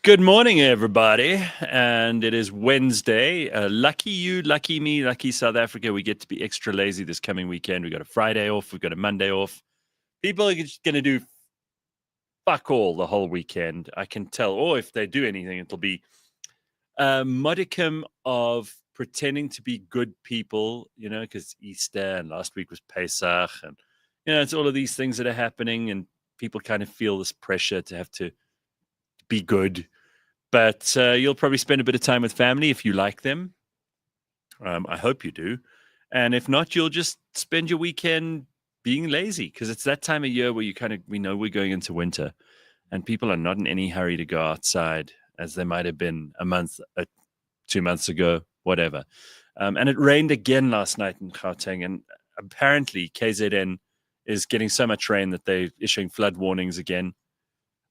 Good morning, everybody. And it is Wednesday. Lucky you, lucky me, lucky South Africa. We get to be extra lazy this coming weekend. We got a Friday off. We've got a Monday off. People are just going to do fuck all the whole weekend. I can tell. Or if they do anything, it'll be a modicum of pretending to be good people, because Easter and last week was Pesach. And, it's all of these things that are happening. And people kind of feel this pressure to have to be good. But you'll probably spend a bit of time with family if you like them. I hope you do. And if not, you'll just spend your weekend being lazy, because it's that time of year where we know we're going into winter and people are not in any hurry to go outside as they might have been a month, 2 months ago, whatever. And it rained again last night in Gauteng. And apparently KZN is getting so much rain that they're issuing flood warnings again.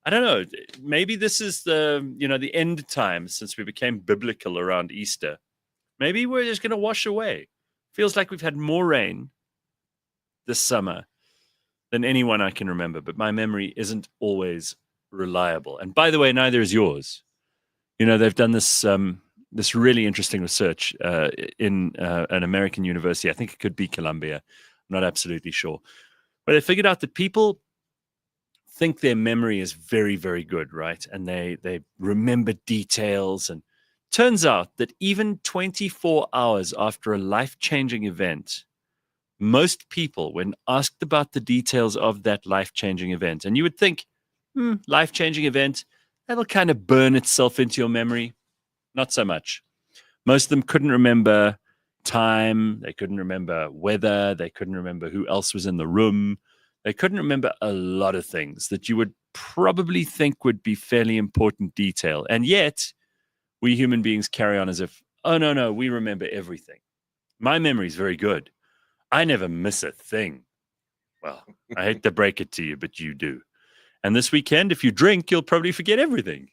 I don't know. Maybe this is the end time since we became biblical around Easter. Maybe we're just going to wash away. Feels like we've had more rain this summer than anyone I can remember, but my memory isn't always reliable. And by the way, neither is yours. They've done this really interesting research in an American university. I think it could be Columbia. I'm not absolutely sure. But they figured out that people think their memory is very, very good, right? And they remember details. And turns out that even 24 hours after a life-changing event, most people, when asked about the details of that life-changing event, and you would think, life-changing event, that'll kind of burn itself into your memory. Not so much. Most of them couldn't remember time. They couldn't remember weather. They couldn't remember who else was in the room. They couldn't remember a lot of things that you would probably think would be fairly important detail. And yet, we human beings carry on as if, oh, no, we remember everything. My memory is very good. I never miss a thing. Well, I hate to break it to you, but you do. And this weekend, if you drink, you'll probably forget everything.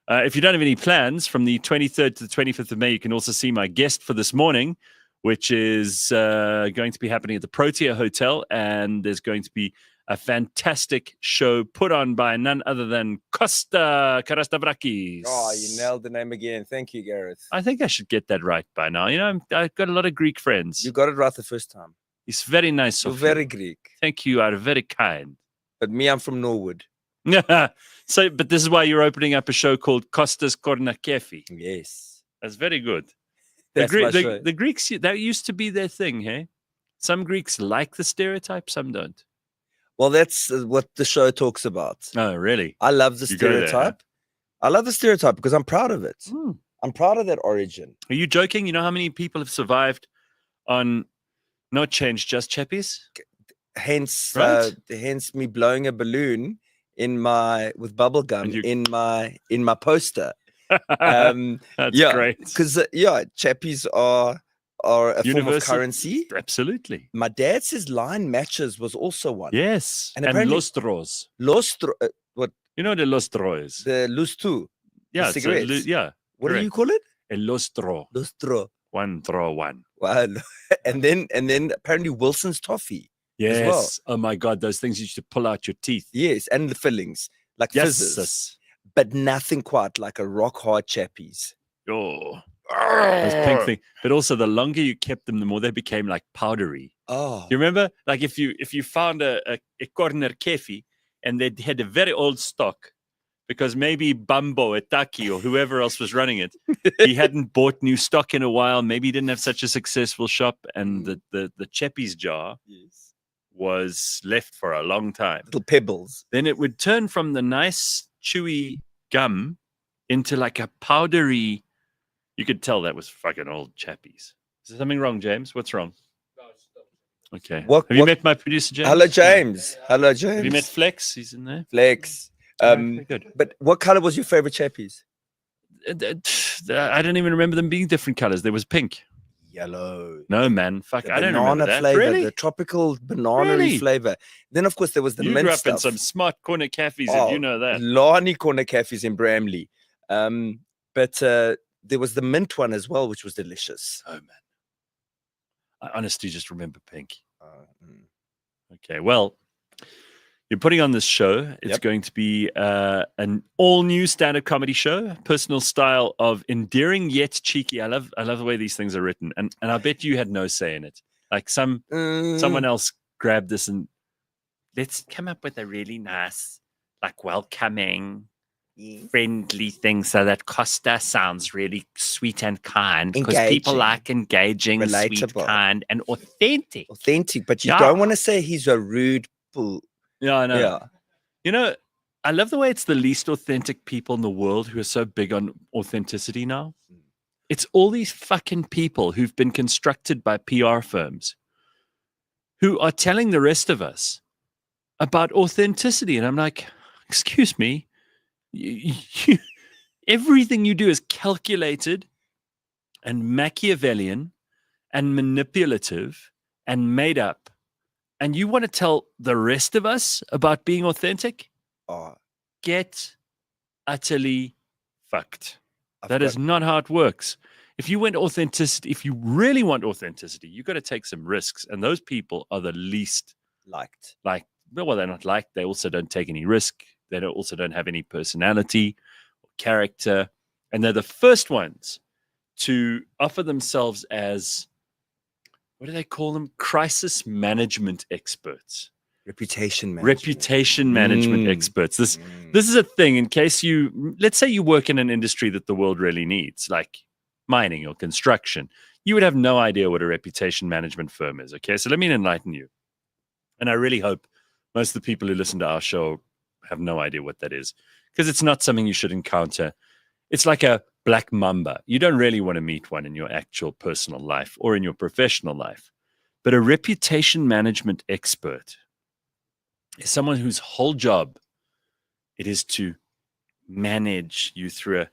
If you don't have any plans, from the 23rd to the 25th of May, you can also see my guest for this morning, which is going to be happening at the Protea Hotel. And there's going to be a fantastic show put on by none other than Costa Carastavrakis. Oh, you nailed the name again. Thank you, Gareth. I think I should get that right by now. I've got a lot of Greek friends. You got it right the first time. It's very nice You're of very you. Greek. Thank you. You are very kind. But me, I'm from Norwood. But this is why you're opening up a show called Costa's Corner Cafe. Yes. That's very good. That's my show. The Greeks, that used to be their thing, hey? Some Greeks like the stereotype, some don't. Well, that's what the show talks about. Oh, really? I love the stereotype. There, huh? I love the stereotype because I'm proud of it. I'm proud of that origin. Are you joking? You know how many people have survived on not change, just chappies? Hence, right? Hence me blowing a balloon with bubble gum in my poster. That's great. Because chappies are a form of currency. Absolutely. My dad says line matches was also one. Yes, and lustros. What? You know the lustro is? The lustu. Yeah, the cigarettes. What correct. do you call it? A lustro. Lustro. One throw one. Wow. and then apparently Wilson's toffee. Yes. As well. Oh my God, those things you used to pull out your teeth. Yes, and the fillings, like fizzes. But nothing quite like a rock hard chappies. Oh, those pink thing. But also, the longer you kept them, the more they became like powdery. Oh, you remember? Like if you found a corner kefi and they had a very old stock, because maybe Bambo at Taki or whoever else was running it, he hadn't bought new stock in a while. Maybe he didn't have such a successful shop, and the chappies jar. Yes. Was left for a long time. Little pebbles. Then it would turn from the nice chewy gum into like a powdery. You could tell that was fucking old chappies. Is there something wrong, James? What's wrong? Okay. Have you met my producer, James? Hello, James. Hello, James. Have you met Flex? He's in there. Flex. Good. But what color was your favorite chappies? I don't even remember them being different colors. There was pink. Yellow. No, man. Fuck, I don't remember that. Flavor, really? The tropical banana flavor. Then, of course, there was the mint grew up stuff. in some smart corner cafes, and you know that. Lani corner cafes in Bramley. But there was the mint one as well, which was delicious. Oh, man. I honestly just remember pink. Okay, well, You're putting on this show. It's Yep. going to be an all-new stand-up comedy show, personal style of endearing yet cheeky. I love the way these things are written, and I bet you had no say in it. Like someone else grabbed this and let's come up with a really nice, like welcoming, friendly thing so that Costa sounds really sweet and kind because people Engaging. like engaging, sweet, Relatable. kind, and authentic. Authentic, but you Yeah. don't want to say he's a rude fool. Yeah, I know. Yeah. You know, I love the way it's the least authentic people in the world who are so big on authenticity now. It's all these fucking people who've been constructed by PR firms who are telling the rest of us about authenticity. And I'm like, excuse me, everything you do is calculated and Machiavellian and manipulative and made up. And you want to tell the rest of us about being authentic? Oh, Get utterly fucked. I've That got- is not how it works. If you want authenticity, if you really want authenticity, you've got to take some risks. And those people are the least liked. well, they're not liked. They also don't take any risk. They also don't have any personality or character. And they're the first ones to offer themselves as, what do they call them? Crisis management experts. Reputation management. Reputation management experts. This is a thing in case let's say you work in an industry that the world really needs, like mining or construction. You would have no idea what a reputation management firm is. Okay, so let me enlighten you. And I really hope most of the people who listen to our show have no idea what that is, because it's not something you should encounter. It's like a black mamba. You don't really want to meet one in your actual personal life or in your professional life. But a reputation management expert is someone whose whole job it is to manage you through a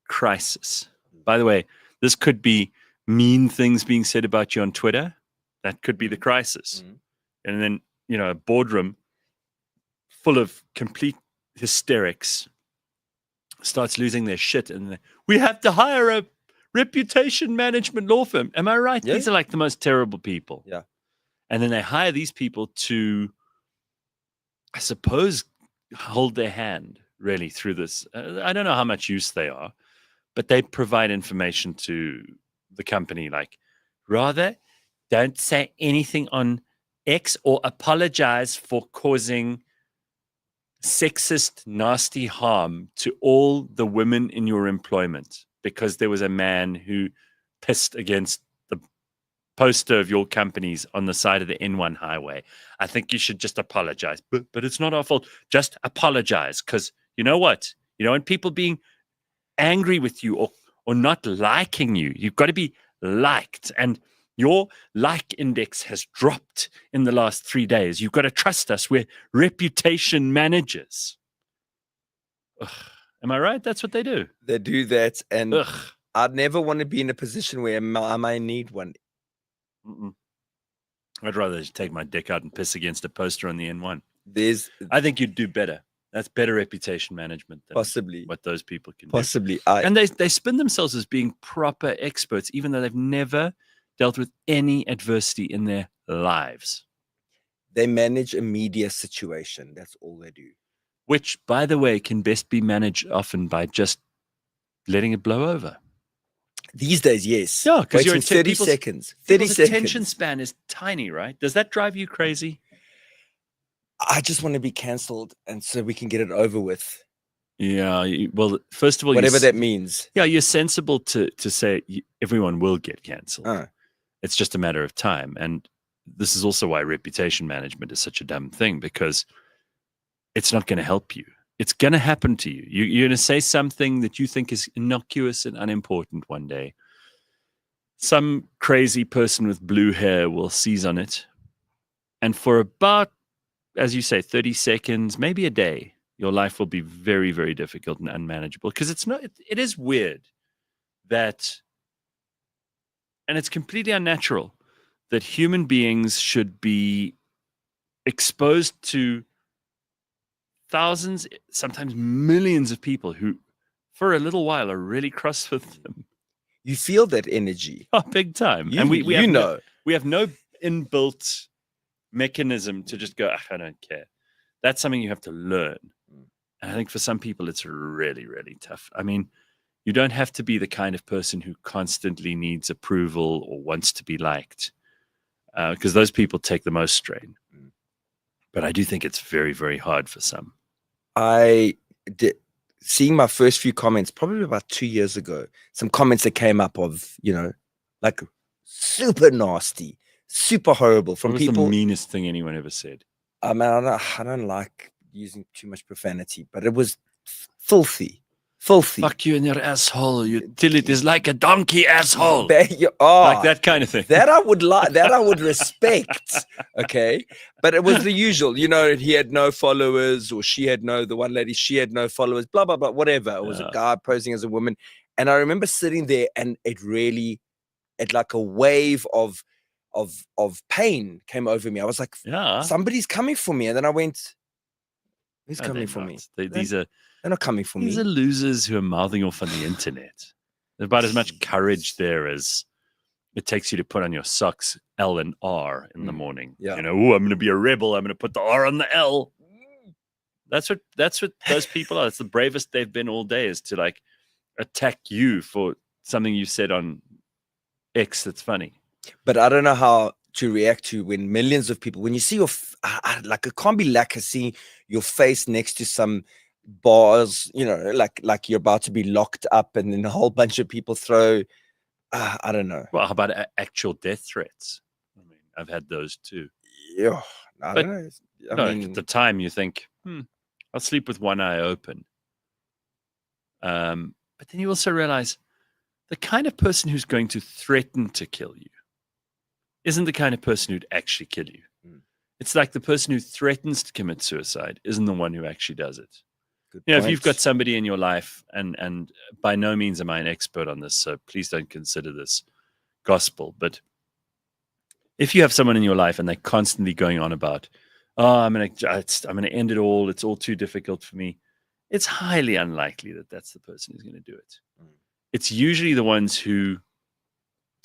crisis. By the way, this could be mean things being said about you on Twitter. That could be the crisis. And then, a boardroom full of complete hysterics starts losing their shit. And we have to hire a reputation management law firm. Am I right? Yeah. These are like the most terrible people. Yeah. And then they hire these people to, I suppose, hold their hand really through this. I don't know how much use they are, but they provide information to the company like, rather, don't say anything on X or apologize for causing sexist, nasty harm to all the women in your employment because there was a man who pissed against the poster of your companies on the side of the N1 highway. I think you should just apologize. But it's not our fault. Just apologize, because you know what? When people being angry with you or not liking you, you've got to be liked. And your like index has dropped in the last 3 days. You've got to trust us. We're reputation managers. Ugh. Am I right? That's what they do. They do that. And Ugh. I'd never want to be in a position where I might need one. I'd rather just take my dick out and piss against a poster on the N1. I think you'd do better. That's better reputation management than possibly what those people can do. And they spin themselves as being proper experts, even though they've never dealt with any adversity in their lives. They manage a media situation. That's all they do. Which, by the way, can best be managed often by just letting it blow over. These days, yes. Yeah, because you're 30 seconds. 30 seconds. Attention span is tiny, right? Does that drive you crazy? I just want to be cancelled, and so we can get it over with. Yeah. Well, first of all, whatever that means. Yeah, you're sensible to say everyone will get cancelled. It's just a matter of time. And this is also why reputation management is such a dumb thing, because it's not going to help you. It's going to happen to you. You're going to say something that you think is innocuous and unimportant one day. Some crazy person with blue hair will seize on it. And for about, as you say, 30 seconds, maybe a day, your life will be very, very difficult and unmanageable. Because it is weird that, and it's completely unnatural, that human beings should be exposed to thousands, sometimes millions of people who, for a little while, are really cross with them. You feel that energy. Oh, big time. And we have no inbuilt mechanism to just go, I don't care. That's something you have to learn. And I think for some people, it's really, really tough. I mean, you don't have to be the kind of person who constantly needs approval or wants to be liked, because those people take the most strain. But I do think it's very, very hard for some. I did seeing my first few comments probably about 2 years ago. Some comments that came up of, like super nasty, super horrible from What was people. the meanest thing anyone ever said? I mean, I don't like using too much profanity, but it was filthy. Fuck you and your asshole. You till it is like a donkey asshole. Oh, Like that kind of thing. That I would like. That I would respect. Okay, but it was the usual. He had no followers, or she had the one lady. She had no followers. Blah blah blah. Whatever. It was a guy posing as a woman, and I remember sitting there, and it like a wave of pain came over me. I was like, somebody's coming for me, and then I went, who's coming for me? They're not coming for me. These are losers who are mouthing off on the internet. There's about as much courage there as it takes you to put on your socks L and R in the morning. Yeah. I'm going to be a rebel. I'm going to put the R on the L. That's what those people are. It's the bravest they've been all day, is to like attack you for something you said on X that's funny. But I don't know how to react to when millions of people, when you see like it can't be lack of seeing your face next to some bars, like you're about to be locked up, and then a whole bunch of people throw, I don't know. Well, how about actual death threats? I mean, I've had those too. Yeah, I don't know. I mean, at the time you think, I'll sleep with one eye open. But then you also realize the kind of person who's going to threaten to kill you isn't the kind of person who'd actually kill you. It's like the person who threatens to commit suicide isn't the one who actually does it. If you've got somebody in your life, and by no means am I an expert on this, so please don't consider this gospel, but if you have someone in your life and they're constantly going on about, I'm going to end it all, it's all too difficult for me, it's highly unlikely that that's the person who's going to do it. It's usually the ones who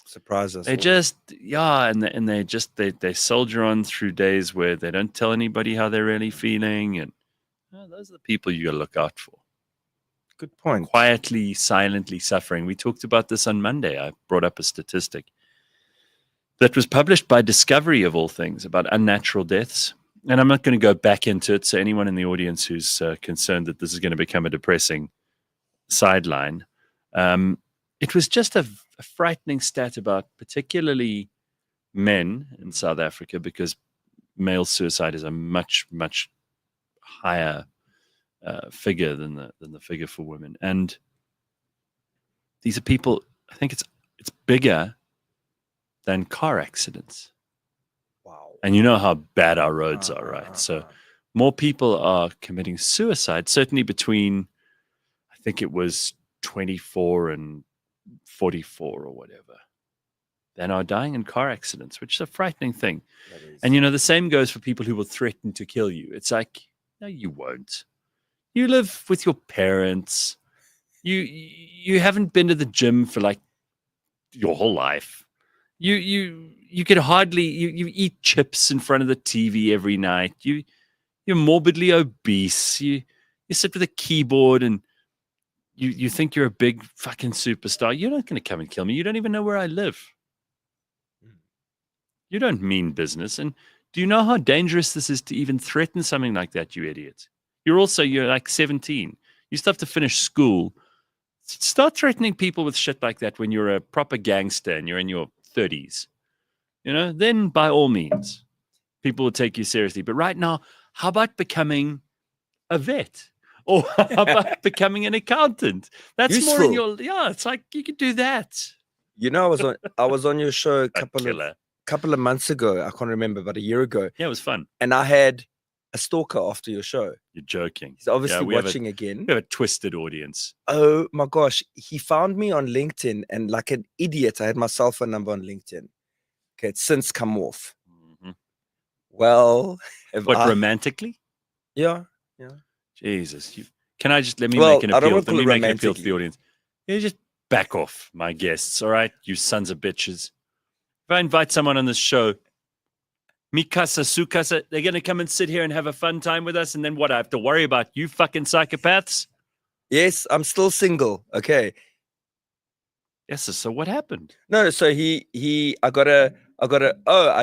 surprise us. They just, and they soldier on through days where they don't tell anybody how they're really feeling, and those are the people you got to look out for. Good point. Quietly, silently suffering. We talked about this on Monday. I brought up a statistic that was published by Discovery, of all things, about unnatural deaths. And I'm not going to go back into it, so anyone in the audience who's concerned that this is going to become a depressing sideline, it was just a frightening stat about particularly men in South Africa, because male suicide is a much, much higher figure than the figure for women. And these are people, I think it's bigger than car accidents. Wow. And you know how bad our roads are, right? So more people are committing suicide, certainly between, I think it was 24 and 44 or whatever, than are dying in car accidents, which is a frightening thing. And, the same goes for people who will threaten to kill you. It's like, no, you won't. You live with your parents. You haven't been to the gym for like your whole life. You could hardly, you eat chips in front of the TV every night. You're morbidly obese. You sit with a keyboard and you think you're a big fucking superstar. You're not going to come and kill me. You don't even know where I live. You don't mean business. And do you know how dangerous this is to even threaten something like that, you idiot? You're like 17. You still have to finish school. Start threatening people with shit like that when you're a proper gangster and you're in your 30s. Then by all means, people will take you seriously. But right now, how about becoming a vet? Or how about becoming an accountant? That's useful. More in your, it's like you could do that. I was on your show a couple of months ago. I can't remember, but a year ago. Yeah, it was fun. And I had a stalker after your show. You're joking. He's obviously watching again. We have a twisted audience. Oh my gosh. He found me on LinkedIn, and like an idiot, I had my cell phone number on LinkedIn. Okay, it's since come off. Mm-hmm. Well, romantically? Yeah. Jesus. Can I just let me make an appeal? Let me make an appeal to the audience. You just back off, my guests, all right? You sons of bitches. If I invite someone on this show Mikasa, Sukasa, they're going to come and sit here and have a fun time with us. And then what? I have to worry about you fucking psychopaths? Yes, I'm still single. Okay. Yes. So what happened? No, so I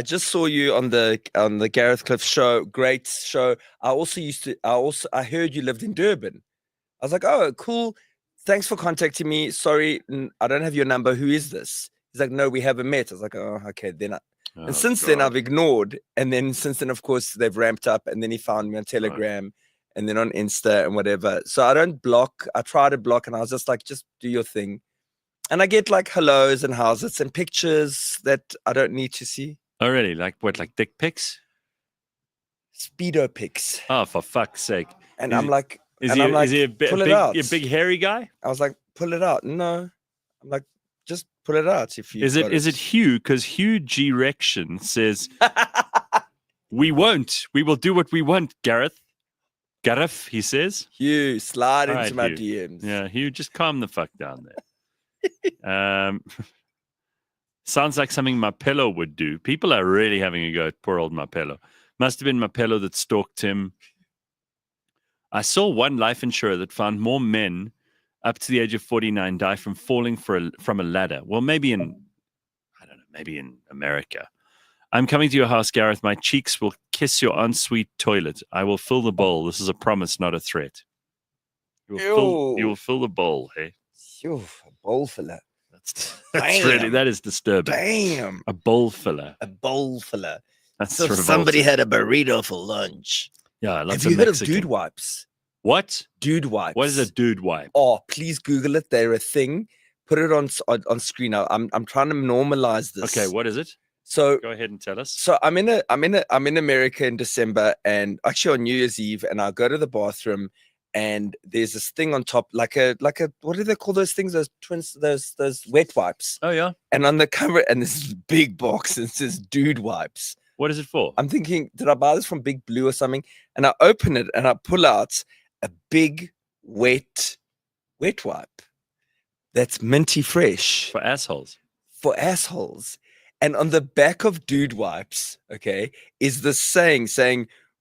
just saw you on the Gareth Cliff show. Great show. I heard you lived in Durban. I was like, oh, cool. Thanks for contacting me. Sorry, I don't have your number. Who is this? He's like, no, we haven't met. I was like, oh, okay. And since then I've ignored. And then since then, of course, they've ramped up. And then he found me on Telegram and then on Insta and whatever. So I don't block. I try to block, and I was just like, just do your thing. And I get like hellos and how's and pictures that I don't need to see. Oh, really? Like what? Like dick pics? Speedo pics. Oh, for fuck's sake. And I'm like, is he a big hairy guy? I was like, pull it out. No. I'm like, just pull it out if you Is it Hugh? Because Hugh G-Rection says, we won't. We will do what we want, Gareth. Gareth, he says. Hugh, slide All into right, my Hugh. DMs. Yeah, Hugh, just calm the fuck down there. Sounds like something Mapello would do. People are really having a go at poor old Mapello. Must have been Mapello that stalked him. I saw one life insurer that found more men up to the age of 49 die from falling from a ladder. Well, maybe in America. I'm coming to your house, Gareth. My cheeks will kiss your ensuite toilet. I will fill the bowl. This is a promise, not a threat. You will fill the bowl, hey? Phew, a bowl filler. That is disturbing. Damn. A bowl filler. A bowl filler. That's so revolting. Somebody had a burrito for lunch. Yeah, lots Have you of heard Mexican. of dude wipes? What? Dude wipes. What is a dude wipe? Oh, please Google it. They're a thing. Put it on screen now. I'm trying to normalize this. Okay, what is it? So go ahead and tell us. So I'm in America in December, and actually on New Year's Eve, and I go to the bathroom, and there's this thing on top, like a what do they call those things? Those wet wipes. Oh yeah. And on the cover, and this big box, and it says dude wipes. What is it for? I'm thinking, did I buy this from Big Blue or something? And I open it and I pull out a big wet wipe that's minty fresh for assholes. For assholes. And on the back of dude wipes, okay, is this saying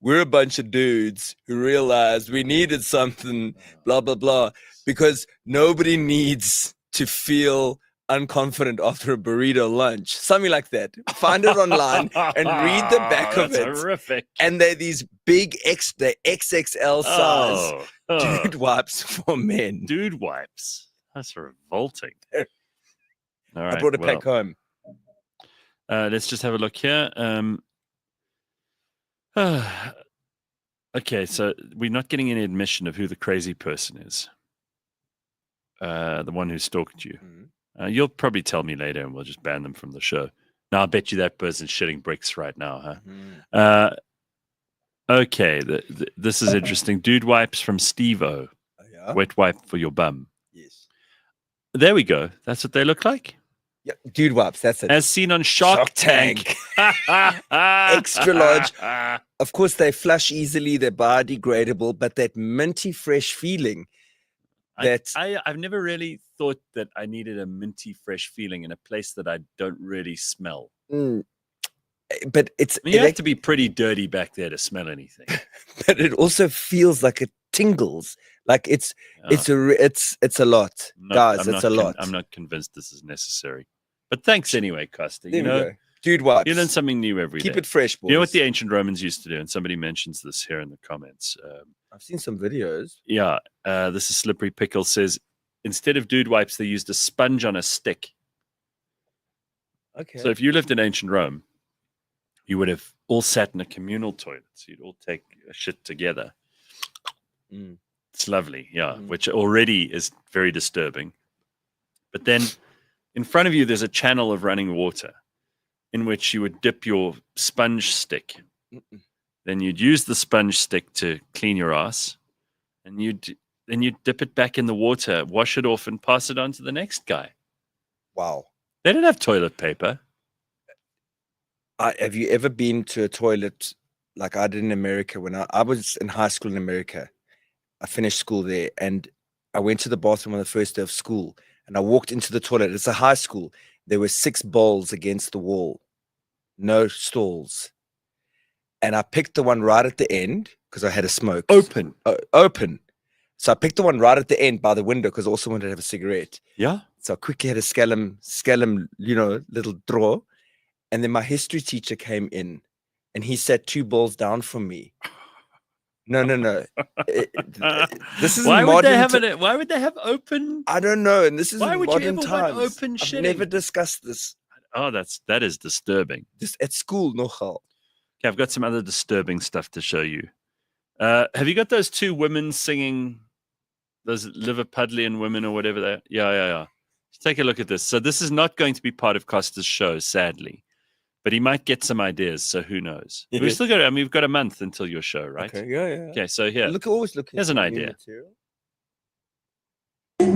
we're a bunch of dudes who realized we needed something, blah, blah, blah, because nobody needs to feel unconfident after a burrito lunch. Something like that. Find it online and read the back of it. Horrific. And they're these big XXL size dude wipes for men. Dude wipes. That's revolting. All right, I brought it back home. Let's just have a look here. Okay, so we're not getting any admission of who the crazy person is. The one who stalked you. You'll probably tell me later and we'll just ban them from the show. Now, I bet you that person's shitting bricks right now, huh? Okay, this is interesting. Dude wipes from Steve-O. Yeah. Wet wipe for your bum. Yes. There we go. That's what they look like. Yeah, dude wipes, that's it. As seen on Shark Tank. Extra large. Of course, they flush easily. They're biodegradable, but that minty fresh feeling. I've never really thought that I needed a minty fresh feeling in a place that I don't really smell. But you have to be pretty dirty back there to smell anything. But it also feels like it tingles. Like it's a lot, guys. It's a lot. I'm not convinced this is necessary. But thanks anyway, Costa. There you know, dude wipes. You learn something new every day. Keep it fresh, boys. You know what the ancient Romans used to do, and somebody mentions this here in the comments. I've seen some videos. Yeah, this is Slippery Pickle says instead of dude wipes, they used a sponge on a stick. Okay. So if you lived in ancient Rome, you would have all sat in a communal toilet. So you'd all take a shit together. It's lovely, yeah, which already is very disturbing. But then in front of you, there's a channel of running water in which you would dip your sponge stick. Then you'd use the sponge stick to clean your ass, and you'd dip it back in the water, wash it off, and pass it on to the next guy. Wow. They didn't have toilet paper. Have you ever been to a toilet like I did in America when I was in high school in America? I finished school there, and I went to the bathroom on the first day of school, and I walked into the toilet. It's a high school. There were 6 bowls against the wall, no stalls. and I picked the one right at the end because I had a smoke. Open. Open. So I picked the one right at the end by the window because I also wanted to have a cigarette. Yeah. So I quickly had a scallum, little draw. And then my history teacher came in and he sat 2 balls down from me. No. This is why would they modern. have why would they have open? I don't know. And this is Why would you modern ever times. want open I've shitting? never discussed this. Oh, that is disturbing. Just at school, nogal. Okay, I've got some other disturbing stuff to show you. Have you got those 2 women singing, those Liverpudlian women or whatever they are? Yeah. Just take a look at this. So this is not going to be part of Costa's show, sadly. But he might get some ideas, so who knows? Yeah. We've still got, we've got a month until your show, right? Okay, yeah. Okay, so here. Always look. Here's an idea. Material. You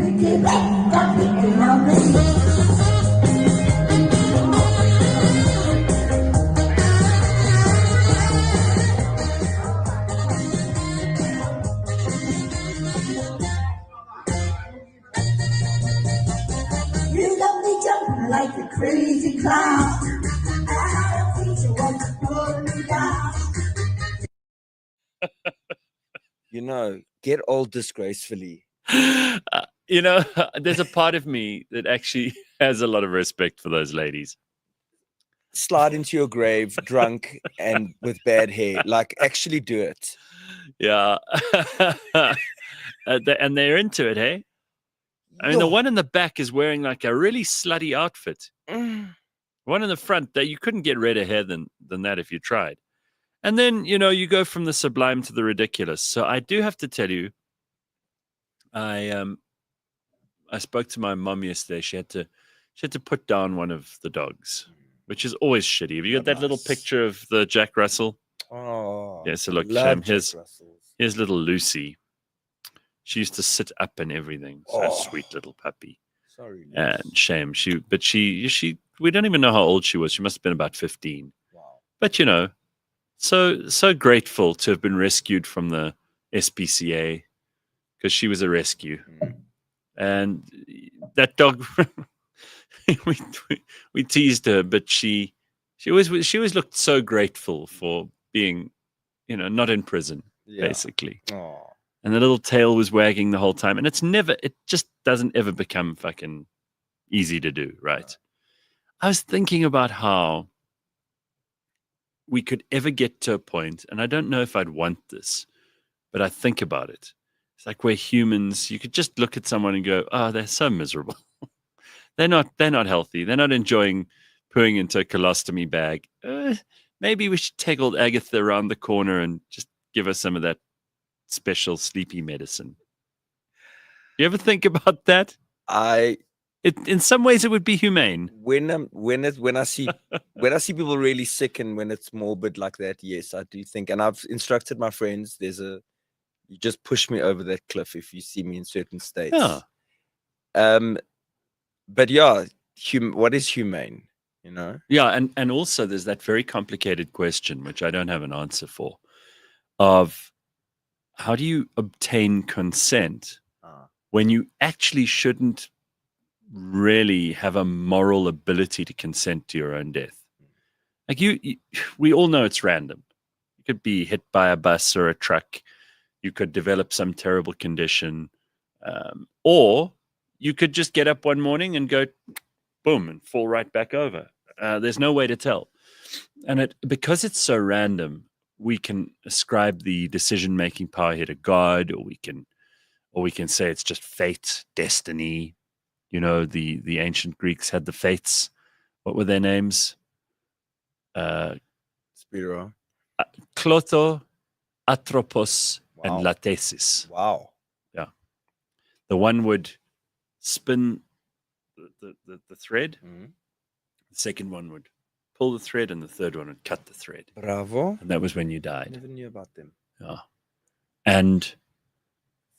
got me jumping like a crazy clown. I don't think you want to pull me down. Get old disgracefully. There's a part of me that actually has a lot of respect for those ladies. Slide into your grave drunk and with bad hair. Like, actually do it. Yeah. And they're into it, hey? I mean, the one in the back is wearing like a really slutty outfit. One in the front, that you couldn't get redder hair than that if you tried. And then, you go from the sublime to the ridiculous. So I do have to tell you, I spoke to my mom yesterday. She had to put down one of the dogs, which is always shitty. Have you got that little picture of the Jack Russell? Oh, yeah. So look, here's little Lucy. She used to sit up and everything. So sweet little puppy. Sorry, Lucy. And shame. We don't even know how old she was. She must have been about 15. Wow. But so grateful to have been rescued from the SPCA because she was a rescue. And that dog, we teased her, but she always looked so grateful for being, not in prison, basically. Oh. And the little tail was wagging the whole time. And it just doesn't ever become fucking easy to do, right? I was thinking about how we could ever get to a point, and I don't know if I'd want this, but I think about it. It's like we're humans. You could just look at someone and go, oh, they're so miserable. They're not healthy. They're not enjoying pooing into a colostomy bag. Maybe we should take old Agatha around the corner and just give her some of that special sleepy medicine. You ever think about that? In some ways it would be humane. When I see people really sick and when it's morbid like that, yes, I do think. And I've instructed my friends. You just push me over that cliff if you see me in certain states. Yeah. But yeah, what is humane? Yeah, and also there's that very complicated question, which I don't have an answer for, of how do you obtain consent when you actually shouldn't really have a moral ability to consent to your own death? Like we all know it's random. You could be hit by a bus or a truck. You could develop some terrible condition, or you could just get up one morning and go, boom, and fall right back over. There's no way to tell. And because it's so random, we can ascribe the decision-making power here to God, or we can say it's just fate, destiny. The ancient Greeks had the fates. What were their names? Spiro. Clotho, Atropos, and Latesis. Wow. Yeah. The one would spin the thread. Mm-hmm. The second one would pull the thread, and the third one would cut the thread. Bravo. And that was when you died. I never knew about them. Yeah. And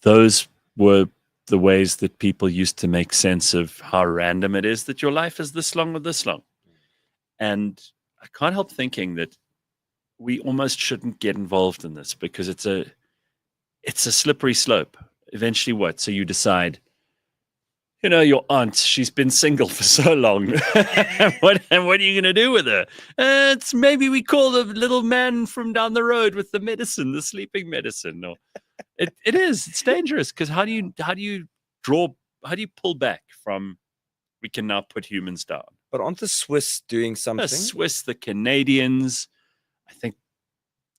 those were the ways that people used to make sense of how random it is that your life is this long or this long. And I can't help thinking that we almost shouldn't get involved in this because it's a slippery slope. Eventually what? So you decide, your aunt, she's been single for so long. what are you going to do with her? It's maybe we call the little man from down the road with the medicine, the sleeping medicine. Or it's dangerous because how do you pull back from we can now put humans down? But aren't the Swiss doing something? The Swiss, the Canadians, I think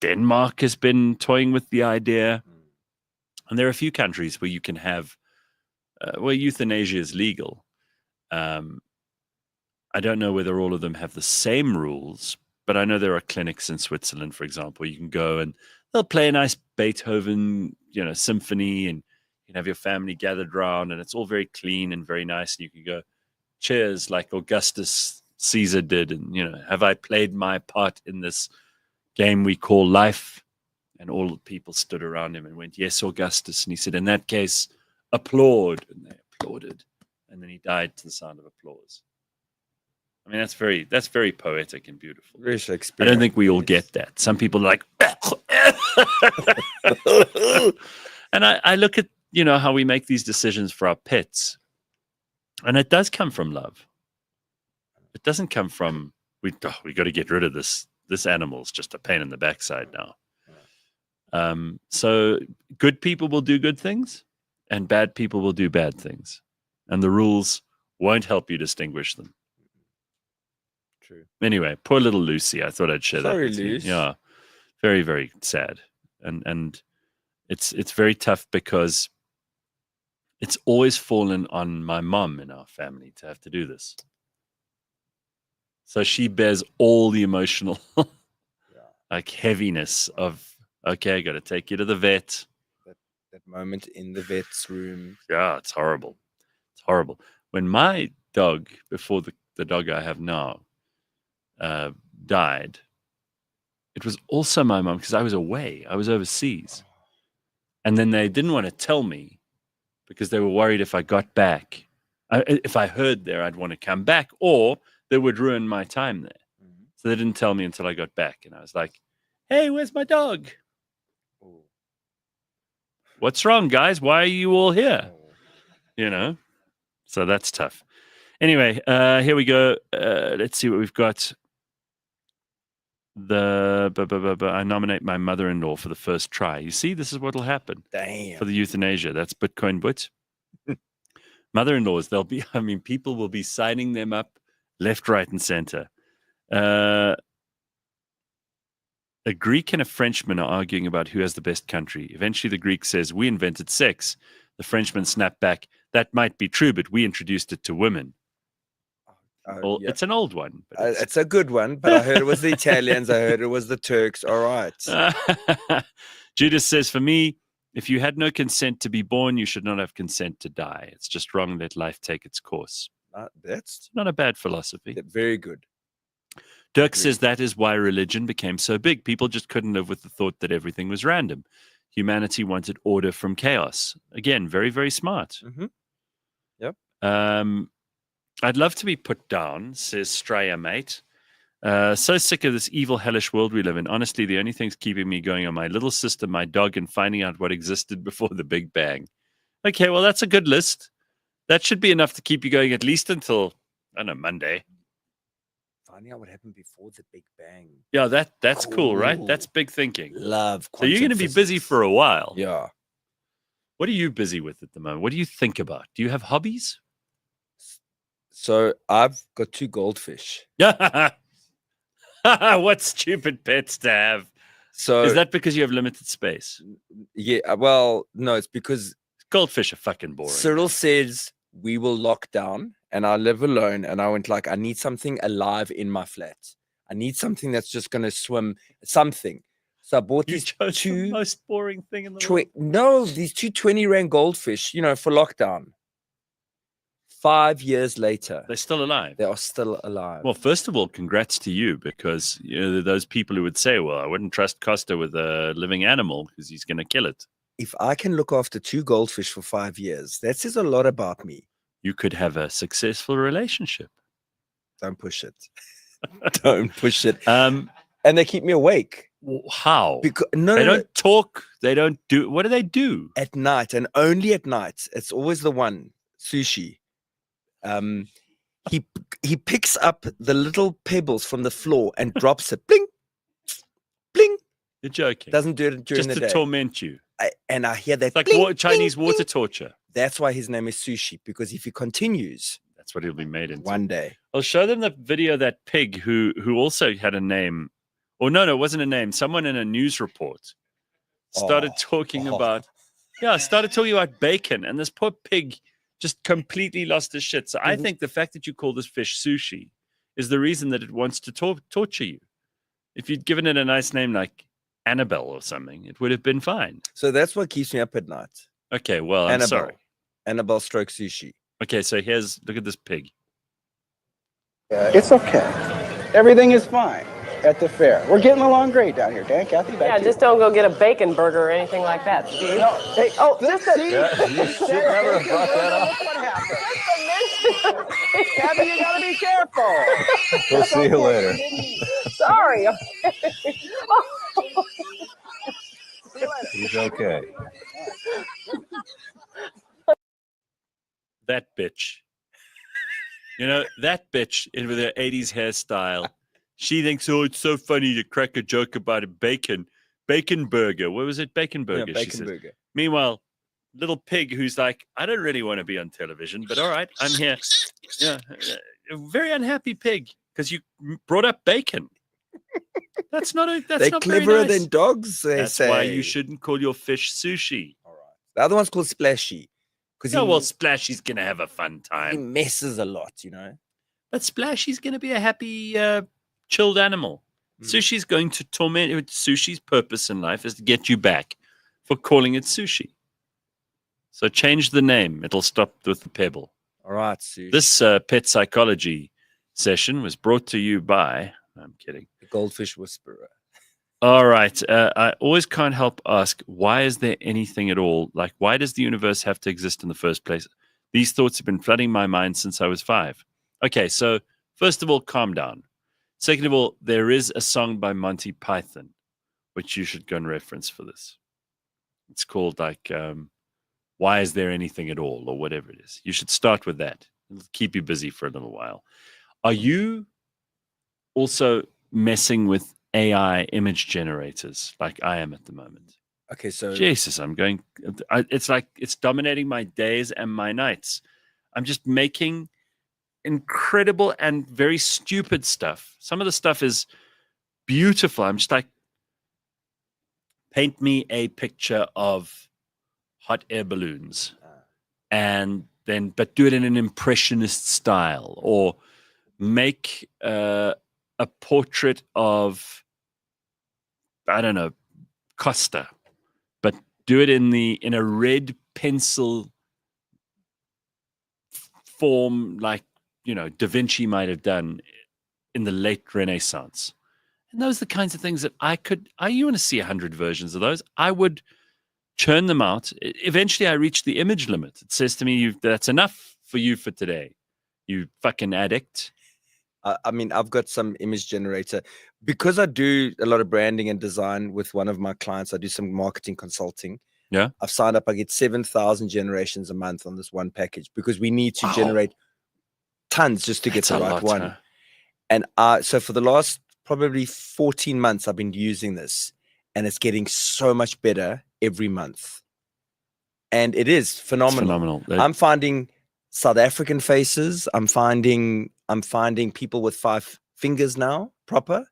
Denmark has been toying with the idea. And there are a few countries where you can have, where euthanasia is legal. I don't know whether all of them have the same rules, but I know there are clinics in Switzerland, for example, you can go and they'll play a nice Beethoven, symphony, and you can have your family gathered around, and it's all very clean and very nice. And you can go, cheers, like Augustus Caesar did, and have I played my part in this game we call life? And all the people stood around him and went, yes, Augustus. And he said, in that case, applaud. And they applauded. And then he died to the sound of applause. I mean, that's very poetic and beautiful. Very Shakespeare. I don't think we all get that. Some people are like, and I look at, how we make these decisions for our pets. And it does come from love. It doesn't come from, we got to get rid of this. This animal's just a pain in the backside now. So good people will do good things and bad people will do bad things. And the rules won't help you distinguish them. True. Anyway, poor little Lucy. I thought I'd share that with you. Lucy. Yeah. Very, very sad. And it's very tough because it's always fallen on my mom in our family to have to do this. So she bears all the emotional like heaviness of, okay, I got to take you to the vet. That moment in the vet's room. Yeah, it's horrible. It's horrible. When my dog, before the dog I have now, died, it was also my mom because I was away. I was overseas. And then they didn't want to tell me because they were worried if I got back, if I heard there, I'd want to come back or they would ruin my time there. So they didn't tell me until I got back. And I was like, hey, where's my dog? What's wrong, guys? Why are you all here? So that's tough. Anyway, here we go. Let's see what we've got. I nominate my mother-in-law for the first try. You see, this is what will happen. Damn. For the euthanasia. That's Bitcoin But. Mother-in-laws, people will be signing them up left, right, and center. A Greek and a Frenchman are arguing about who has the best country. Eventually, the Greek says, we invented sex. The Frenchman snapped back, that might be true, but we introduced it to women. Well, yeah. It's an old one. But it's a good one, but I heard it was the Italians. I heard it was the Turks. All right. Judas says, for me, if you had no consent to be born, you should not have consent to die. It's just wrong. Let life take its course. That's not a bad philosophy. Very good. Dirk says that is why religion became so big. People just couldn't live with the thought that everything was random. Humanity wanted order from chaos. Again, very, very smart. Mm-hmm. Yep. I'd love to be put down, says Straya Mate. So sick of this evil, hellish world we live in. Honestly, the only things keeping me going are my little sister, my dog, and finding out what existed before the Big Bang. Okay, well, that's a good list. That should be enough to keep you going at least until, I don't know, Monday. Finding out what happened before the Big Bang. Yeah, that's cool, right? That's big thinking. Love. So you're going to be busy for a while. Yeah. What are you busy with at the moment? What do you think about? Do you have hobbies? So I've got 2 goldfish. What stupid pets to have. So is that because you have limited space? Yeah. Well, no, it's because goldfish are fucking boring. Cyril says we will lock down and I live alone. And I went like, I need something alive in my flat. I need something that's just going to swim, something. So I bought these the most boring thing in the world. No, these 2 20-rand goldfish, for lockdown. 5 years later. They're still alive. They are still alive. Well, first of all, congrats to you because those people who would say, well, I wouldn't trust Costa with a living animal because he's going to kill it. If I can look after 2 goldfish for 5 years, that says a lot about me. You could have a successful relationship. Don't push it. Don't push it. And they keep me awake. How? Because they don't talk. They don't do. What do they do? At night and only at night. It's always the one, Sushi. he picks up the little pebbles from the floor and drops it. Bling, bling. You're joking. Doesn't do it during just the to day. torment you. And I hear that. It's like bling, Chinese bling, water bling. torture. That's why his name is Sushi, because if he continues, that's what he'll be made into one day. I'll show them the video of that pig who also had a name. Or no, it wasn't a name. Someone in a news report started talking about bacon, and this poor pig just completely lost his shit. So I think the fact that you call this fish sushi is the reason that it wants to torture you. If you'd given it a nice name like Annabelle or something, it would have been fine. So that's what keeps me up at night. Okay, well, I'm sorry. Annabelle stroke sushi. Okay, so look at this pig. It's okay. Everything is fine at the fair. We're getting along great down here. Dan, Kathy, back to you. Just don't go get a bacon burger or anything like that, Steve. No, hey, just a... you should never have brought that up. Look what happened. Kathy, you gotta be careful. We'll see you later. Sorry. He's okay. That bitch. That bitch with her 80s hairstyle. She thinks, it's so funny to crack a joke about a bacon burger. What was it? Bacon burger, Yeah, she said. burger. Meanwhile, little pig who's like, I don't really want to be on television, but all right, I'm here. Yeah, a very unhappy pig because you brought up bacon. That's not They're not cleverer very nice. than dogs, they That's say. why you shouldn't call your fish sushi. All right. The other one's called Splashy. Well, Splashy's going to have a fun he time. messes a lot, But Splashy's going to be a happy, chilled animal. Sushi's going to torment you. Sushi's purpose in life is to get you back for calling it sushi. So change the name. It'll stop with the pebble. All right, Sushi. This pet psychology session was brought to you by... I'm kidding. The Goldfish Whisperer. All right. I always can't help ask, why is there anything at all? Like, why does the universe have to exist in the first place? These thoughts have been flooding my mind since I was 5. Okay, so first of all, calm down. Second of all, there is a song by Monty Python, which you should go and reference for this. It's called like, Why Is There Anything at All, or whatever it is. You should start with that. It'll keep you busy for a little while. Are you also messing with AI image generators like I am at the moment? Okay, so Jesus, it's like it's dominating my days and my nights. I'm just making incredible and very stupid stuff. Some of the stuff is beautiful. I'm just like, paint me a picture of hot air balloons but do it in an impressionist style, or make a portrait of, I don't know, Costa, but do it in a red pencil form, like Da Vinci might have done in the late Renaissance. And those are the kinds of things that you want to see 100 versions of those, I would churn them out. Eventually I reach the image limit. It says to me, that's enough for you for today, you fucking addict. I mean, I've got some image generator because I do a lot of branding and design with one of my clients. I do some marketing consulting. Yeah. I've signed up. I get 7,000 generations a month on this one package because we need to generate tons just to get the right one. Huh? And so for the last probably 14 months, I've been using this, and it's getting so much better every month. And it is phenomenal. I'm finding South African faces. I'm finding people with 5 fingers now, proper,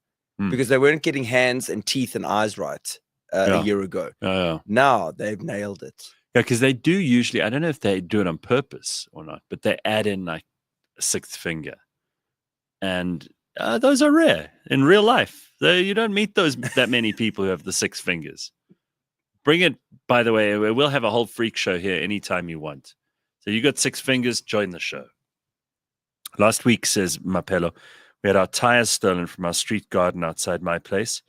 because they weren't getting hands and teeth and eyes right a year ago. Now they've nailed it. Yeah, because they do usually, I don't know if they do it on purpose or not, but they add in like a 6th finger. And those are rare in real life. You don't meet that many people who have the 6 fingers. Bring it, by the way, we'll have a whole freak show here anytime you want. So you got 6 fingers, join the show. Last week, says Mapello, we had our tires stolen from our street garden outside my place.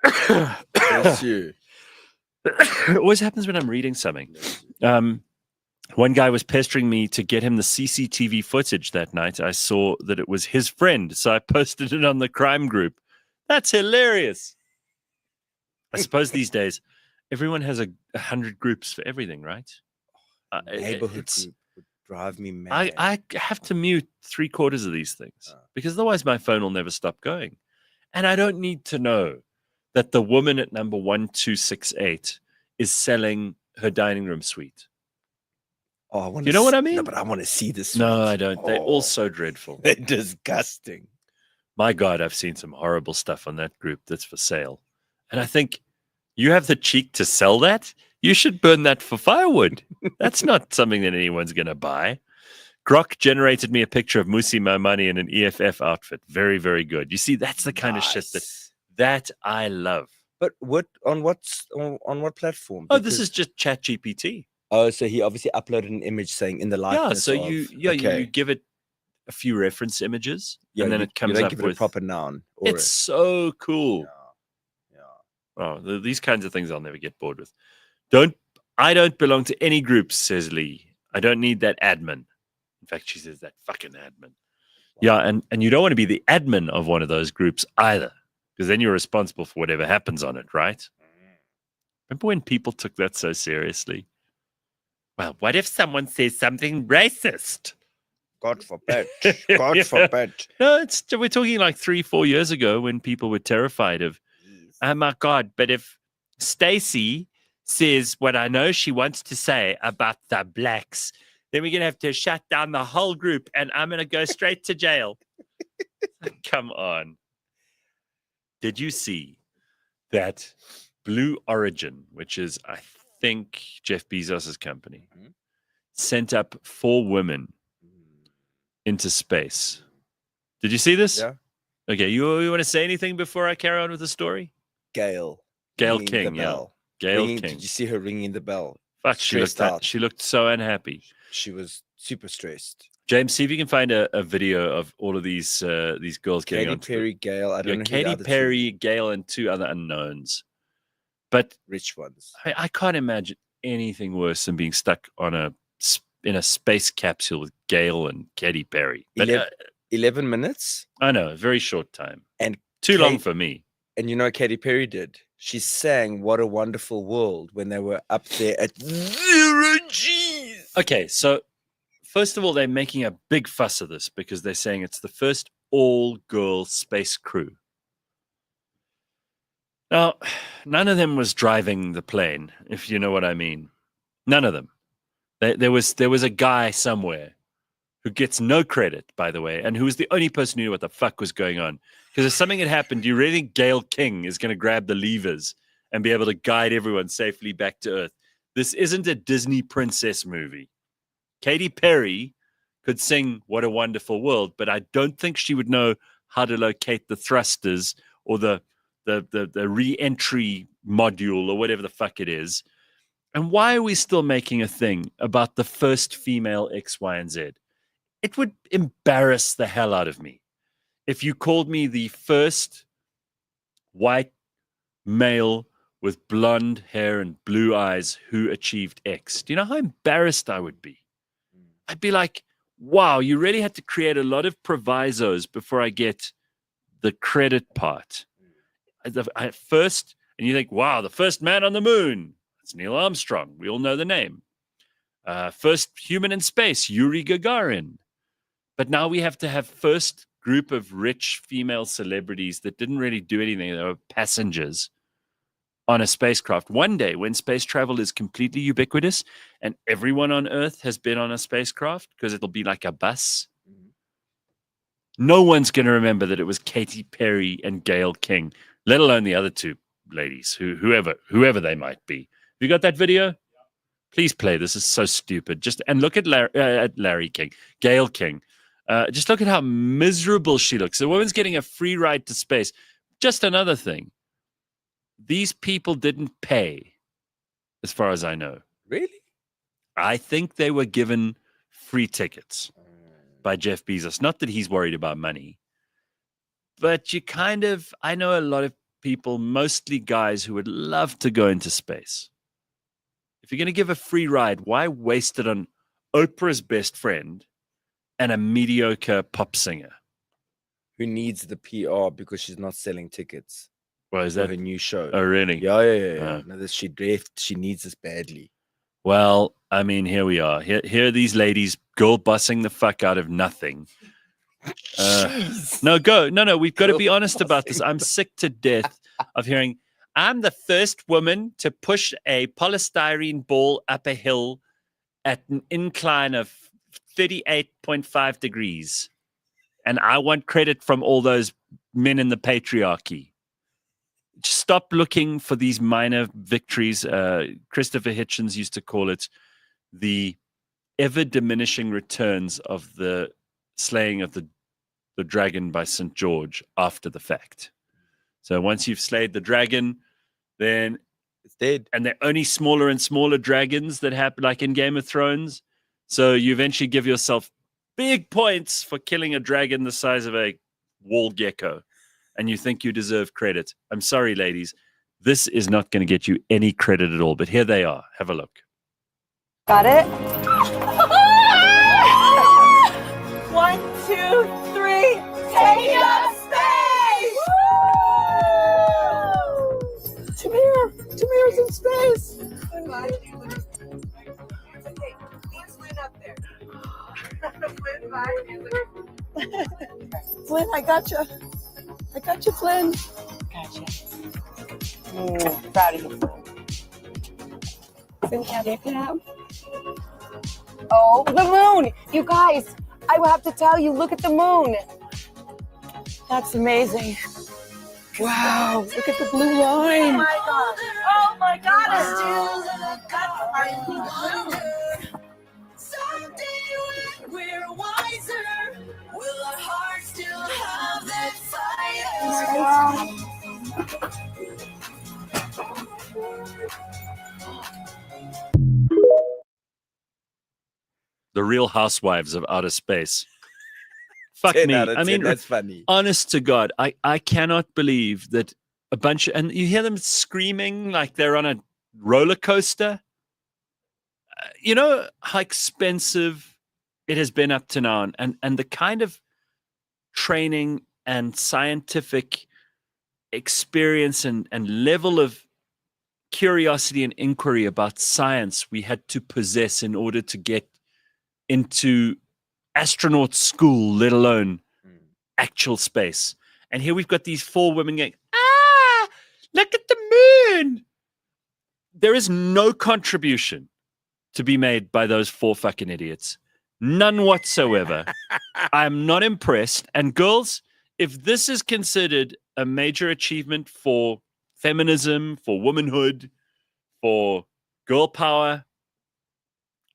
Bless you. It always happens when I'm reading something. One guy was pestering me to get him the CCTV footage that night. I saw that it was his friend, so I posted it on the crime group. That's hilarious. I suppose these days, everyone has 100 groups for everything, right? Neighborhood group. drive me mad. I have to mute 3/4 of these things because otherwise my phone will never stop going. And I don't need to know that the woman at number 1268 is selling her dining room suite. Oh, I want You know what I No, mean? but I want to see this. No, I don't. They're all so dreadful. They're disgusting. My God, I've seen some horrible stuff on that group that's for sale. And I think you have the cheek to sell that? You should burn that for firewood. That's not something that anyone's going to buy. Grok generated me a picture of Musi Momani in an EFF outfit. Very, very good. You see, that's the kind of shit that I love. But on what platform? Oh, this is just ChatGPT. Oh, so he obviously uploaded an image saying in the likeness. Yeah, so you give it a few reference images, and then it comes you don't up give with it a proper noun. It's so cool. Yeah. Oh, these kinds of things I'll never get bored with. I don't belong to any groups, says Lee. I don't need that admin. In fact, she says that fucking admin. Yeah, and you don't want to be the admin of one of those groups either, because then you're responsible for whatever happens on it, right? Remember when people took that so seriously? Well, what if someone says something racist? God forbid. God forbid. No, we're talking like 3-4 years ago when people were terrified of, oh my God, but if Stacey says what I know she wants to say about the blacks, then we're going to have to shut down the whole group and I'm going to go straight to jail. Come on. Did you see that Blue Origin, which is, I think, Jeff Bezos' company, sent up 4 women into space? Did you see this? Yeah. Okay, you want to say anything before I carry on with the story? Gail King, the yeah. bell. Gail King. King. Did you see her ringing the bell? Fuck, Stressed she looked so unhappy. She was super stressed. James, see if you can find a video of all of these girls getting Katy on. Perry, Gail. I don't know. Katy Perry, Gail, and 2 other unknowns. But rich ones. I can't imagine anything worse than being stuck in a space capsule with Gail and Katy Perry. But, 11 minutes? I know, a very short time. And too long for me. And you know what Katy Perry did? She sang What a Wonderful World when they were up there at 0 G's. Okay, so first of all, they're making a big fuss of this because they're saying it's the first all-girl space crew. Now, none of them was driving the plane, if you know what I mean. None of them. There was a guy somewhere who gets no credit, by the way, and who was the only person who knew what the fuck was going on. Because if something had happened, do you really think Gail King is going to grab the levers and be able to guide everyone safely back to Earth? This isn't a Disney princess movie. Katy Perry could sing What a Wonderful World, but I don't think she would know how to locate the thrusters or the re-entry module or whatever the fuck it is. And why are we still making a thing about the first female X, Y, and Z? It would embarrass the hell out of me if you called me the first white male with blonde hair and blue eyes who achieved X. Do you know how embarrassed I would be? I'd be like, wow, you really had to create a lot of provisos before I get the credit part. At first, and you think, wow, the first man on the moon. That's Neil Armstrong. We all know the name. First human in space, Yuri Gagarin. But now we have to have first group of rich female celebrities that didn't really do anything. They were passengers on a spacecraft. One day, when space travel is completely ubiquitous and everyone on Earth has been on a spacecraft, because it'll be like a bus, no one's going to remember that it was Katy Perry and Gail King, let alone the other 2 ladies, whoever they might be. Have you got that video? Please play. This is so stupid. And look at Larry King, Gail King. Just look at how miserable she looks. The woman's getting a free ride to space. Just another thing. These people didn't pay, as far as I know. Really? I think they were given free tickets by Jeff Bezos. Not that he's worried about money, but I know a lot of people, mostly guys, who would love to go into space. If you're going to give a free ride, why waste it on Oprah's best friend and a mediocre pop singer? Who needs the PR because she's not selling tickets? Well, is that her new show? Oh, really? Yeah. No, she needs this badly. Well, I mean, here we are. Here are these ladies girl bussing the fuck out of nothing. No, go. No, we've got to be honest about this. I'm sick to death of hearing, I'm the first woman to push a polystyrene ball up a hill at an incline of 38.5 degrees. And I want credit from all those men in the patriarchy. Stop looking for these minor victories. Christopher Hitchens used to call it the ever diminishing returns of the slaying of the dragon by St. George after the fact. So once you've slayed the dragon, then It's dead. and they're only smaller and smaller dragons that happen, like in Game of Thrones. So you eventually give yourself big points for killing a dragon the size of a wall gecko, and you think you deserve credit. I'm sorry, ladies. This is not going to get you any credit at all, but here they are. Have a look. Got it? 1, 2, 3. Take up space! Tamir's in space. Flynn, I got you, Flynn. Gotcha. Proud of you, Flynn. Oh, the moon! You guys, I will have to tell you, look at the moon. That's amazing. Wow, look at the blue line. Oh my God. Someday when we're wiser, will our hearts still have that The Real Housewives of Outer Space. Fuck 10 me. out of I 10, mean, that's funny. honest to God, I cannot believe that a bunch of, and you hear them screaming like they're on a roller coaster. You know how expensive it has been up to now, and the kind of training and scientific experience and level of curiosity and inquiry about science we had to possess in order to get into astronaut school, let alone actual space. And here we've got these 4 women going, look at the moon. There is no contribution to be made by those 4 fucking idiots. None whatsoever. I'm not impressed. And girls, if this is considered a major achievement for feminism, for womanhood, for girl power,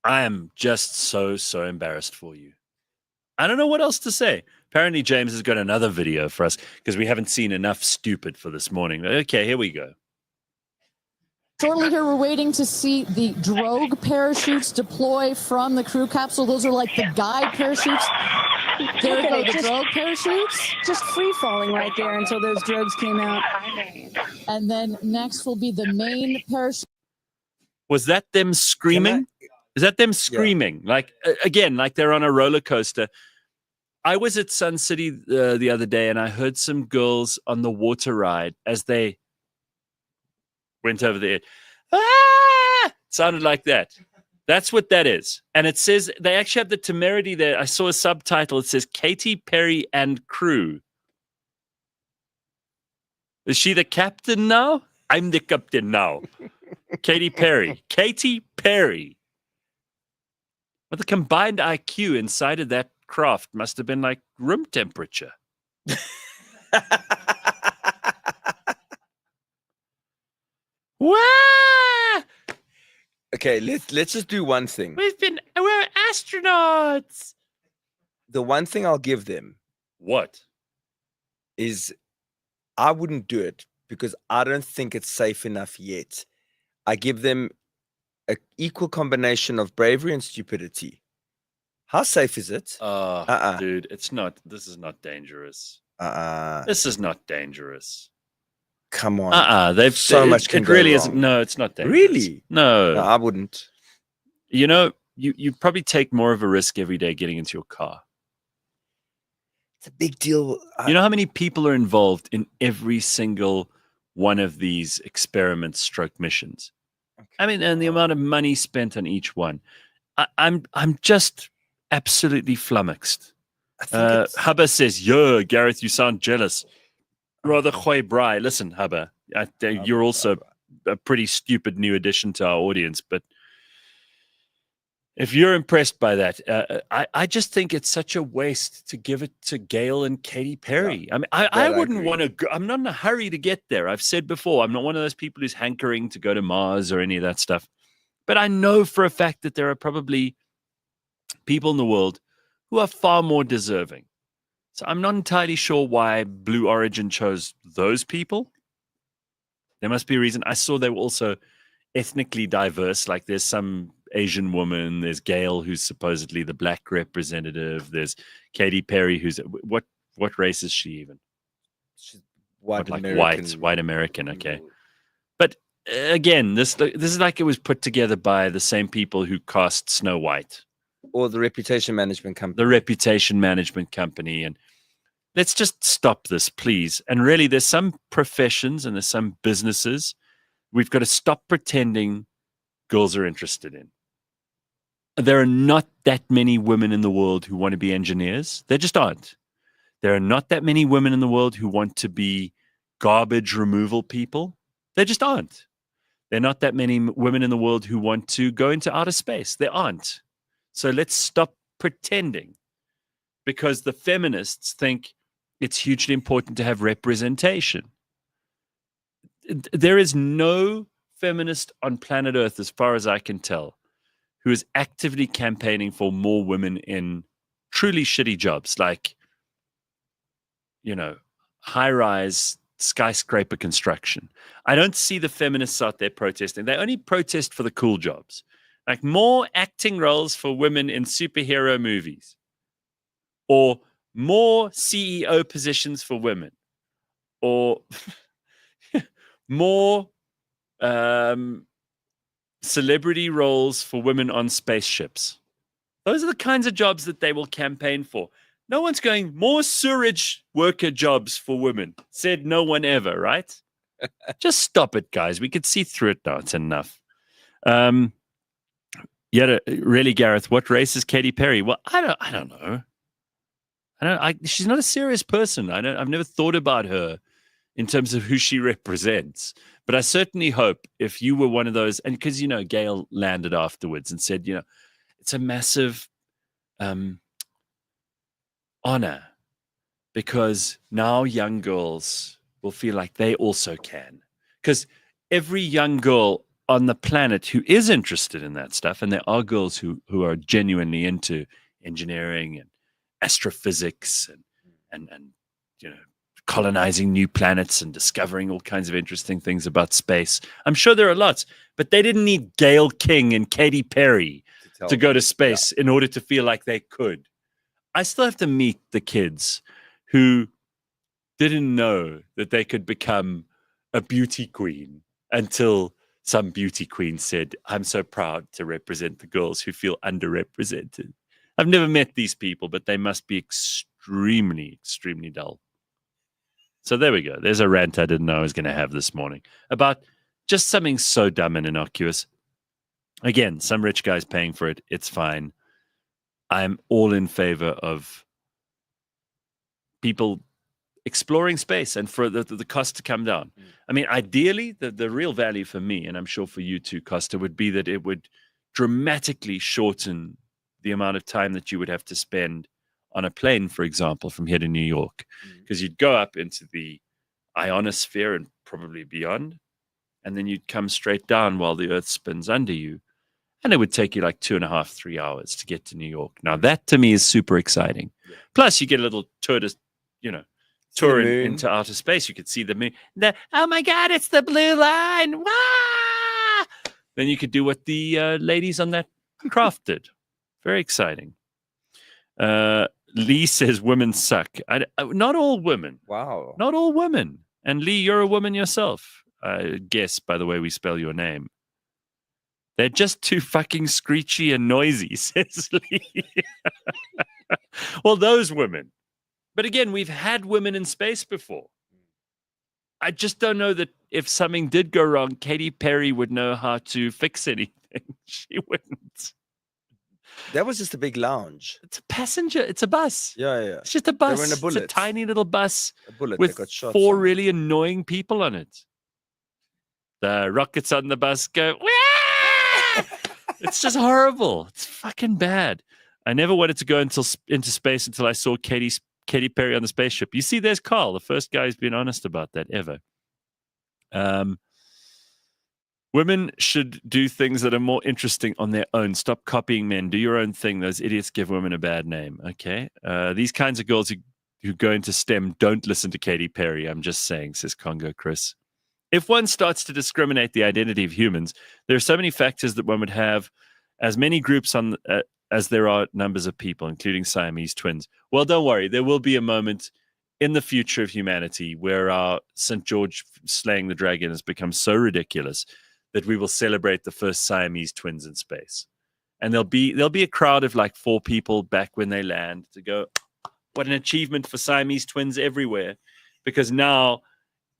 I am just so embarrassed for you. I don't know what else to say. Apparently, James has got another video for us because we haven't seen enough stupid for this morning. Okay, here we go. Shortly here, we're waiting to see the drogue parachutes deploy from the crew capsule. Those are like the guide parachutes. There go the drogue parachutes. Just free falling right there until those drogues came out. And then next will be the main parachute. Was that them screaming? Is that them screaming? Yeah. Like, again, like they're on a roller coaster. I was at Sun City the other day, and I heard some girls on the water ride as they went over the edge. Sounded like that. That's what that is. And it says, they actually have the temerity there. I saw a subtitle. It says, Katy Perry and crew. Is she the captain now? I'm the captain now. Katy Perry. Katy Perry. But the combined IQ inside of that craft must have been like room temperature. Wah! Okay, let's just do one thing. We're astronauts. The one thing I'll give them What? is I wouldn't do it because I don't think it's safe enough yet. I give them an equal combination of bravery and stupidity. How safe is it? Dude, it's not. This is not dangerous. Uh-uh. This is not dangerous. Come on. They've so much can It go really wrong. isn't. No, it's not dangerous. Really? No. No, I wouldn't. You know, you probably take more of a risk every day getting into your car. It's a big deal. You know how many people are involved in every single one of these experiments stroke missions? I mean, and the amount of money spent on each one. I'm just absolutely flummoxed. I think it's, Hubba says, "Yo, Gareth, you sound jealous." Rather Khoy Brai. Listen, Hubba, you're also a pretty stupid new addition to our audience, but if you're impressed by that, I just think it's such a waste to give it to Gail and Katy Perry. I mean, I wouldn't want to. I'm not in a hurry to get there. I've said before, I'm not one of those people who's hankering to go to Mars or any of that stuff. But I know for a fact that there are probably people in the world who are far more deserving. So I'm not entirely sure why Blue Origin chose those people. There must be a reason. I saw they were also ethnically diverse. Like there's some Asian woman, there's Gail, who's supposedly the black representative. There's Katy Perry, who's what race is she even? she's white Like American. white American. Okay, but again, this is like it was put together by the same people who cast Snow White, Or the reputation management company. the reputation management company, and let's just stop this, please. And really, there's some professions and there's some businesses we've got to stop pretending girls are interested in. There are not that many women in the world who want to be engineers. There just aren't. There are not that many women in the world who want to be garbage removal people. There just aren't. There are not that many women in the world who want to go into outer space. There aren't. So let's stop pretending, because the feminists think it's hugely important to have representation. There is no feminist on planet Earth, as far as I can tell, who is actively campaigning for more women in truly shitty jobs, like, high-rise skyscraper construction. I don't see the feminists out there protesting. They only protest for the cool jobs, like more acting roles for women in superhero movies, or more CEO positions for women, or more celebrity roles for women on spaceships. Those are the kinds of jobs that they will campaign for. No one's going, more sewerage worker jobs for women. Said no one ever, right? Just stop it, guys. We could see through it now. It's enough. Really, Gareth, what race is Katy Perry? Well, I don't know. She's not a serious person. I've never thought about her in terms of who she represents. But I certainly hope if you were one of those, and because, Gail landed afterwards and said, it's a massive honor, because now young girls will feel like they also can. Because every young girl on the planet who is interested in that stuff, and there are girls who are genuinely into engineering and astrophysics and colonizing new planets and discovering all kinds of interesting things about space. I'm sure there are lots, but they didn't need Gail King and Katy Perry to go to space in order to feel like they could. I still have to meet the kids who didn't know that they could become a beauty queen until some beauty queen said, "I'm so proud to represent the girls who feel underrepresented." I've never met these people, but they must be extremely, extremely dull. So there we go. There's a rant I didn't know I was going to have this morning about just something so dumb and innocuous. Again, some rich guy's paying for it. It's fine. I'm all in favor of people exploring space and for the cost to come down. I mean, ideally, the real value for me, and I'm sure for you too, Costa, would be that it would dramatically shorten the amount of time that you would have to spend on a plane, for example, from here to New York, because you'd go up into the ionosphere and probably beyond, and then you'd come straight down while the Earth spins under you, and it would take you like 2.5, 3 hours to get to New York. Now, that to me is super exciting. Yeah. Plus, you get a little tour into outer space. You could see the moon. Oh my God, it's the blue line! Wah! Then you could do what the ladies on that craft did. Very exciting. Lee says women suck. Not all women. Wow. Not all women. And Lee, you're a woman yourself. I guess by the way we spell your name. They're just too fucking screechy and noisy, says Lee. Well, those women. But again, we've had women in space before. I just don't know that if something did go wrong, Katy Perry would know how to fix anything. She wouldn't. That was just a big lounge. It's a passenger. It's a bus. Yeah. It's just a They bus. were in a It's a bullet. tiny little bus A bullet. with They got shot. 4 really annoying people on it. The rockets on the bus go. Wah! It's just horrible. It's fucking bad. I never wanted to go into space until I saw Katy Perry on the spaceship. You see, there's Carl, the first guy who's been honest about that ever. Women should do things that are more interesting on their own. Stop copying men. Do your own thing. Those idiots give women a bad name. Okay. These kinds of girls who go into STEM don't listen to Katy Perry. I'm just saying, says Congo Chris. If one starts to discriminate the identity of humans, there are so many factors that one would have as many groups as there are numbers of people, including Siamese twins. Well, don't worry. There will be a moment in the future of humanity where our St. George slaying the dragon has become so ridiculous that we will celebrate the first Siamese twins in space. And there'll be a crowd of like 4 people back when they land to go, what an achievement for Siamese twins everywhere. Because now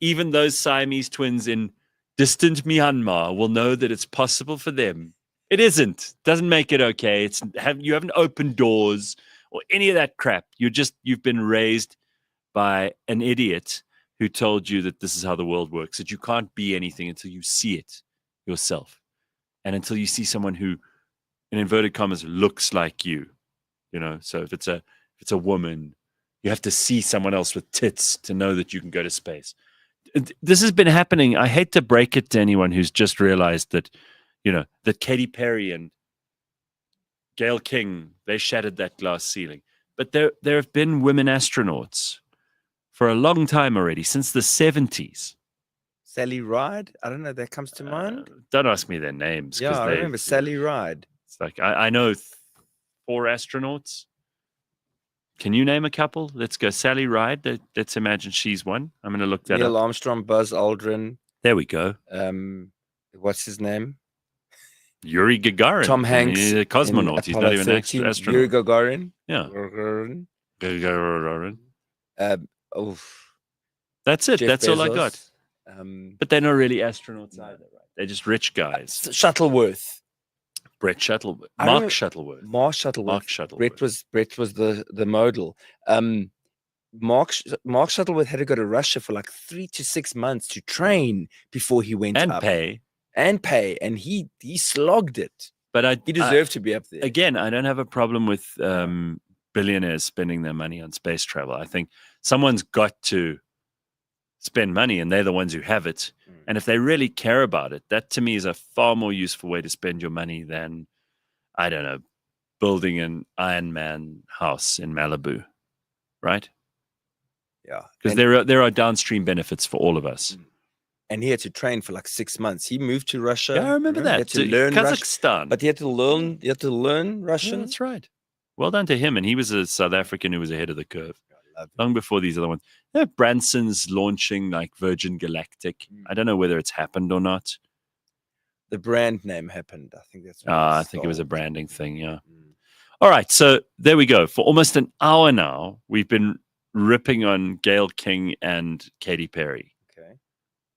even those Siamese twins in distant Myanmar will know that it's possible for them. It isn't. Doesn't make it okay. You haven't opened doors or any of that crap. You've been raised by an idiot who told you that this is how the world works, that you can't be anything until you see it yourself. And until you see someone who, in inverted commas, looks like you. So if it's a woman, you have to see someone else with tits to know that you can go to space. This has been happening. I hate to break it to anyone who's just realized that, that Katy Perry and Gayle King, they shattered that glass ceiling. But there have been women astronauts for a long time already, since the 70s. Sally Ride? I don't know. That comes to mind. Don't ask me their names. Yeah, I remember Sally Ride. It's like, I know 4 astronauts. Can you name a couple? Let's go. Sally Ride. Let's imagine she's one. I'm going to look that up. Neil Armstrong, Buzz Aldrin. There we go. What's his name? Yuri Gagarin. Tom Hanks. He's a cosmonaut. He's not even an astronaut. Yuri Gagarin. Yeah. Gagarin. That's it. Jeff That's Bezos. all I got. But they're not really astronauts either, right? They're just rich guys. Shuttleworth. Brett Shuttleworth. Mark Shuttleworth. Mark Shuttleworth. Brett was the model. Mark Shuttleworth had to go to Russia for like 3 to 6 months to train before he went up. And pay. And he slogged it. But he deserved to be up there. Again, I don't have a problem with billionaires spending their money on space travel. I think someone's got to spend money, and they're the ones who have it. And if they really care about it, that to me is a far more useful way to spend your money than, I don't know, building an Iron Man house in Malibu, right? Yeah. Because there are downstream benefits for all of us. And he had to train for like 6 months. He moved to Russia. Yeah, I remember that. He had to learn Kazakhstan. But he had to learn Russian. Yeah, that's right. Well done to him. And he was a South African who was ahead of the curve. Long before these other ones. Yeah, Branson's launching like Virgin Galactic. I don't know whether it's happened or not. The brand name happened. I think that's. I think it was a branding thing. Yeah. All right. So there we go. For almost an hour now, we've been ripping on Gayle King and Katy Perry. Okay.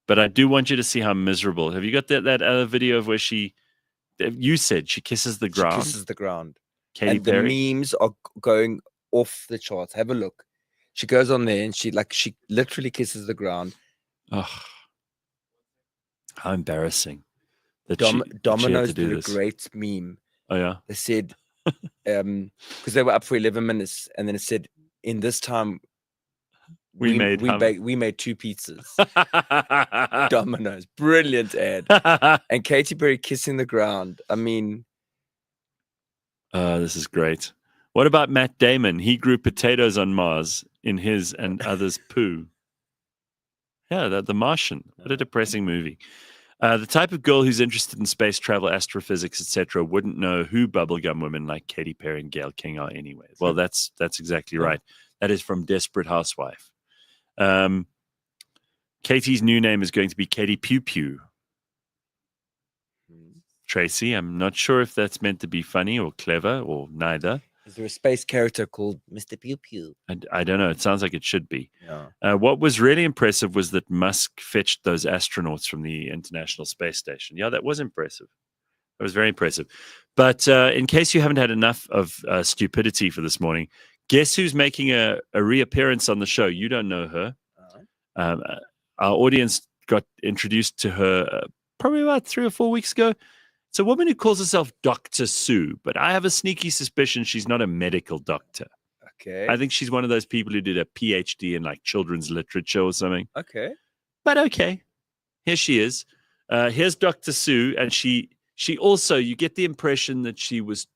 But I do want you to see how miserable. Have you got that other video of where you said she kisses the ground? She kisses the ground. Katy and Perry. The memes are going off the charts. Have a look. She goes on there and she literally kisses the ground. Oh, how embarrassing! Domino's did a great meme. Oh yeah, they said because they were up for 11 minutes, and then it said, "In this time, we made 2 pizzas." Domino's, brilliant ad. And Katy Perry kissing the ground. I mean, this is great. What about Matt Damon? He grew potatoes on Mars in his and others' poo. Yeah, The Martian. What a depressing movie. The type of girl who's interested in space travel, astrophysics, etc., wouldn't know who bubblegum women like Katy Perry and Gayle King are anyway. Well, that's exactly right. That is from Desperate Housewife. Katie's new name is going to be Katy Pew Pew. Tracy, I'm not sure if that's meant to be funny or clever or neither. Is there a space character called Mr. Pew Pew? I don't know. It sounds like it should be. Yeah. What was really impressive was that Musk fetched those astronauts from the International Space Station. Yeah, that was impressive. That was very impressive. But in case you haven't had enough of stupidity for this morning, guess who's making a reappearance on the show? You don't know her. Our audience got introduced to her probably about 3 or 4 weeks ago. It's a woman who calls herself Dr. Sue, but I have a sneaky suspicion she's not a medical doctor. Okay. I think she's one of those people who did a PhD in like children's literature or something. Okay. But okay, here she is. Here's Dr. Sue, and she also, you get the impression that she was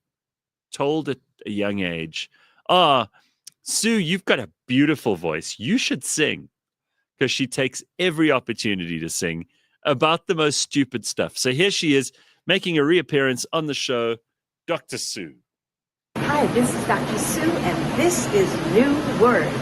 told at a young age, Sue, you've got a beautiful voice. You should sing. Because she takes every opportunity to sing about the most stupid stuff. So here she is, making a reappearance on the show, Dr. Sue. Hi, this is Dr. Sue, and this is New Word.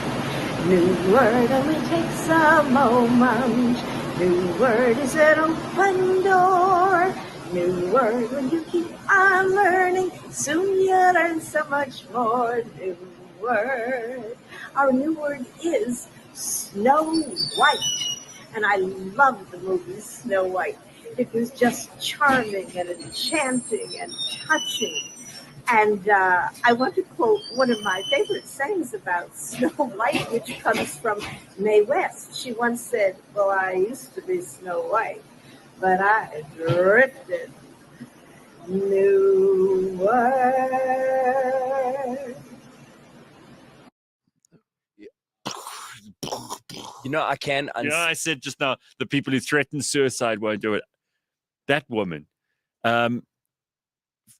New Word only takes a moment. New Word is an open door. New Word, when you keep on learning, soon you'll learn so much more. New Word. Our new word is Snow White. And I love the movie Snow White. It was just charming and enchanting and touching. And I want to quote one of my favorite sayings about Snow White, which comes from Mae West. She once said, well, I used to be Snow White, but I drifted. New Word. You know, I can. I said just now, the people who threaten suicide won't do it. That woman.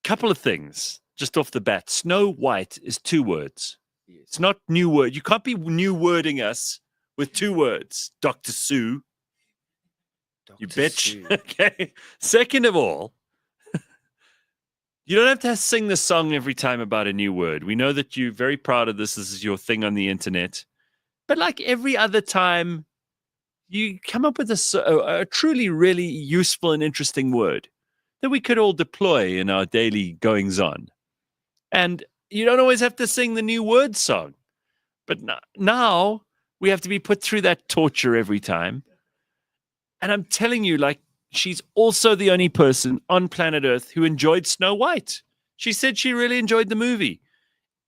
Couple of things just off the bat. Snow White is 2 words. Yes. It's not new word. You can't be new wording us with 2 words, Dr. Sue. You bitch. Sue. Okay. Second of all, you don't have to sing the song every time about a new word. We know that you're very proud of this. This is your thing on the internet. But like every other time, you come up with a truly, really useful and interesting word that we could all deploy in our daily goings-on. And you don't always have to sing the new word song. But now we have to be put through that torture every time. And I'm telling you, like, she's also the only person on planet Earth who enjoyed Snow White. She said she really enjoyed the movie.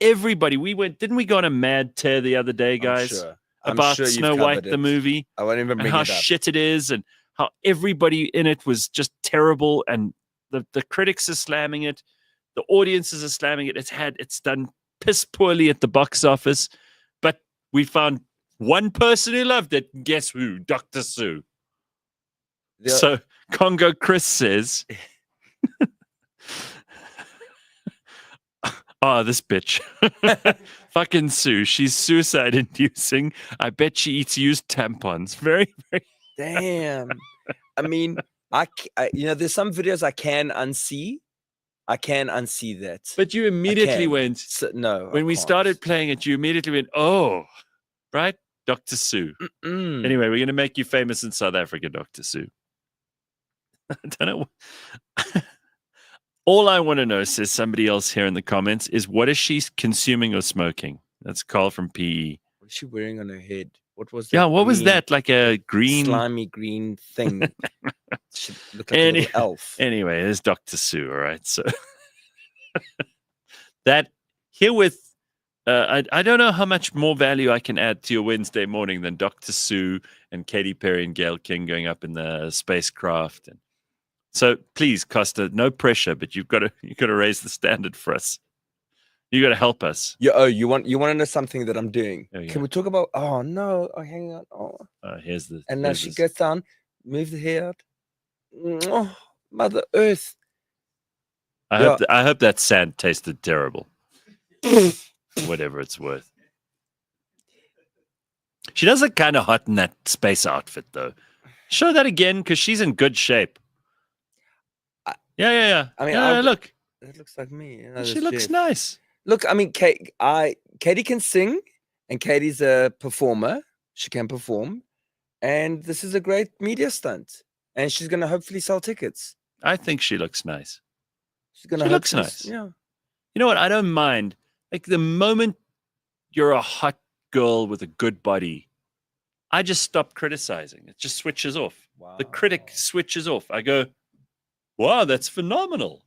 Everybody, didn't we go on a mad tear the other day, guys? About Snow White, the movie. I won't even bring and how it up. shit it is, and how everybody in it was just terrible, and the critics are slamming it, the audiences are slamming it. It's done piss poorly at the box office, but we found one person who loved it. Guess who? Dr. Sue. So Congo Chris says, oh, this bitch. Fucking Sue. She's suicide inducing. I bet she eats used tampons. Very, very. Damn. I mean, I there's some videos I can unsee. I can unsee that. But you immediately went. No. When we started playing it, you immediately went, oh, right? Dr. Sue. Anyway, we're going to make you famous in South Africa, Dr. Sue. I don't know. All I want to know, says somebody else here in the comments, is what is she consuming or smoking? That's Carl from PE. What is she wearing on her head? What was that? Yeah, what was that? Like a green... slimy green thing. She looked like a little elf. Anyway, there's Dr. Sue, all right? So that herewith, I don't know how much more value I can add to your Wednesday morning than Dr. Sue and Katy Perry and Gayle King going up in the spacecraft. And so please, Costa, no pressure, but you've got to raise the standard for us. You got to help us. You want to know something that I'm doing? Oh, yeah. Can we talk about? Oh no! Oh, hang on. Oh, here's the. And now she gets down, move the hair out. Oh, Mother Earth. I hope that sand tasted terrible. Whatever it's worth. She does look kind of hot in that space outfit, though. Show that again, because she's in good shape. Yeah. I mean, look. It looks like me. She looks nice. Look, I mean, Katie can sing, and Katie's a performer. She can perform, and this is a great media stunt. And she's going to hopefully sell tickets. I think she looks nice. She looks nice. Yeah. You know what? I don't mind Like the moment you're a hot girl with a good body, I just stop criticizing. It just switches off. Wow. The critic switches off. I go, wow, that's phenomenal.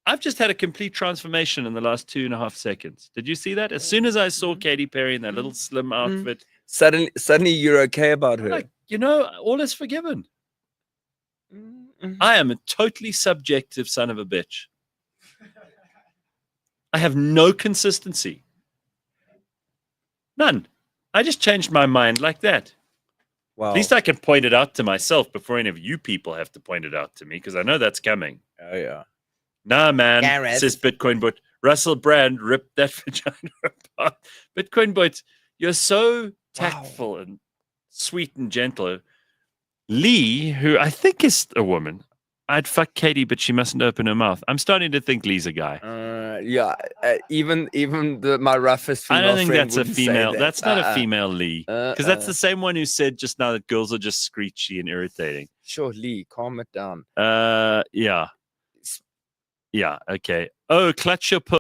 I've just had a complete transformation in the last 2.5 seconds. Did you see that? As soon as I saw Katy Perry in that little slim outfit, Suddenly you're okay about her. like, all is forgiven. I am a totally subjective son of a bitch. I have no consistency. None. I just changed my mind like that. Wow. At least I can point it out to myself before any of you people have to point it out to me, because I know that's coming. Oh, yeah. Nah, man, Gareth. says Bitcoin Bot. Russell Brand ripped that vagina apart. Bitcoin Bot, you're so tactful and sweet and gentle. Lee, who I think is a woman, I'd fuck Katie, but she mustn't open her mouth. I'm starting to think Lee's a guy. Even my roughest female I don't think friend that's a wouldn't say female. that. That's not a female Lee. Because that's the same one who said just now that girls are just screechy and irritating. Sure, Lee, calm it down. Yeah. Yeah, okay. Oh, clutch your pull.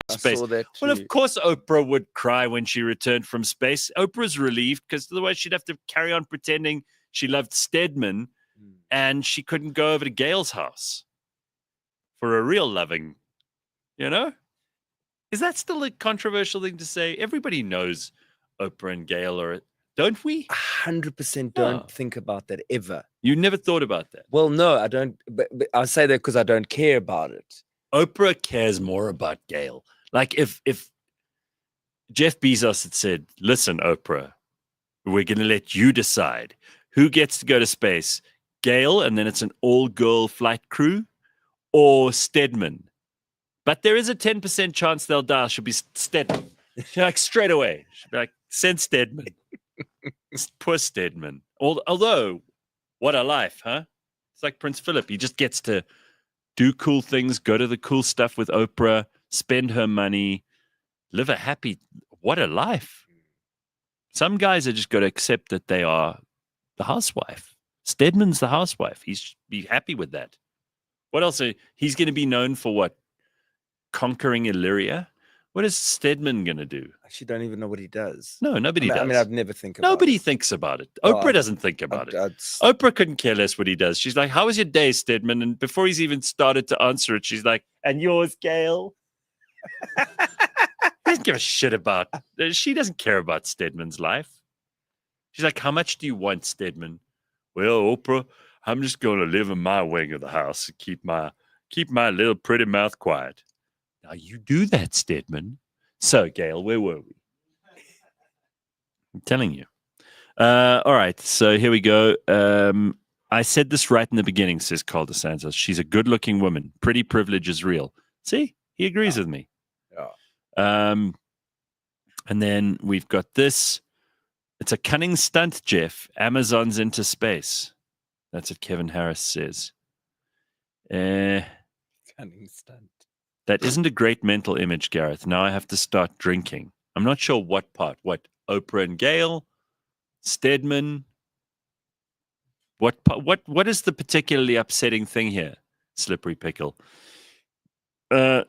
Space. Well, of course Oprah would cry when she returned from space. Oprah's relieved because otherwise she'd have to carry on pretending she loved Stedman and she couldn't go over to Gail's house for a real loving, Is that still a controversial thing to say? Everybody knows Oprah and Gail are, don't we? 100% don't think about that ever. You never thought about that? Well, no, I don't. But I say that because I don't care about it. Oprah cares more about Gail. Like if Jeff Bezos had said, listen, Oprah, we're going to let you decide who gets to go to space, Gail, and then it's an all-girl flight crew, or Stedman. But there is a 10% chance they'll die. She'll be Stedman. Like straight away. She'll be like, send Stedman. Poor Stedman. Although, what a life, huh? It's like Prince Philip. He just gets to do cool things, go to the cool stuff with Oprah, spend her money, live a happy, what a life. Some guys are just got to accept that they are the housewife. Stedman's the housewife. He's be happy with that. What else? He's going to be known for what? Conquering Illyria? What is Stedman going to do? I actually don't even know what he does. No, nobody does. I mean, I've never think about Nobody it. thinks about it. Oprah doesn't think about it. Oprah couldn't care less what he does. She's like, how was your day, Stedman? And before he's even started to answer it, she's like, and yours, Gail? He doesn't give a shit about. She doesn't care about Stedman's life. She's like, how much do you want, Stedman? Well, Oprah, I'm just going to live in my wing of the house and keep my little pretty mouth quiet. Now you do that, Stedman. So, Gail, where were we? I'm telling you. All right, so here we go. I said this right in the beginning, says Carl DeSantis. She's a good-looking woman. Pretty privilege is real. See? He agrees with me. Yeah. And then we've got this. It's a cunning stunt, Jeff. Amazon's into space. That's what Kevin Harris says. Cunning stunt. That isn't a great mental image, Gareth. Now I have to start drinking. I'm not sure what part. What? Oprah and Gail? Stedman? What is the particularly upsetting thing here? Slippery pickle. They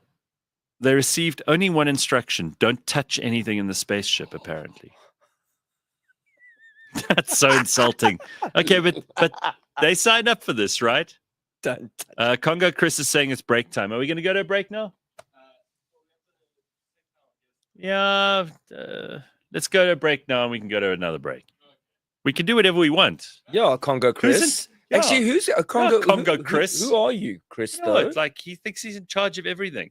received only one instruction. Don't touch anything in the spaceship, apparently. That's so insulting. Okay, but they signed up for this, right? Congo Chris is saying it's break time. Are we going to go to a break now? Yeah. Let's go to a break now and we can go to another break. We can do whatever we want. Yeah, Congo Chris. Actually, who's Congo Chris? Who are you, Chris? No, it's like he thinks he's in charge of everything.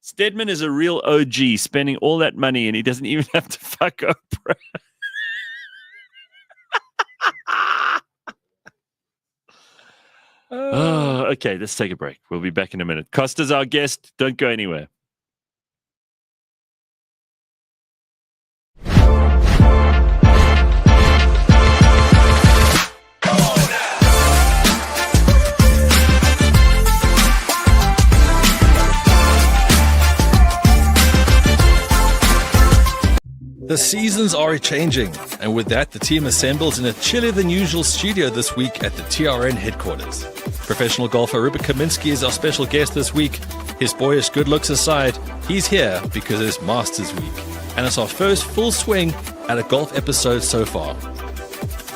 Stedman is a real OG, spending all that money and he doesn't even have to fuck Oprah. Oh, okay, let's take a break. We'll be back in a minute. Costa's our guest. Don't go anywhere. The seasons are changing, and with that, the team assembles in a chillier than usual studio this week at the TRN headquarters. Professional golfer Rupert Kaminsky is our special guest this week, His boyish good looks aside, he's here because it's Masters Week, and it's our first full swing at a golf episode so far.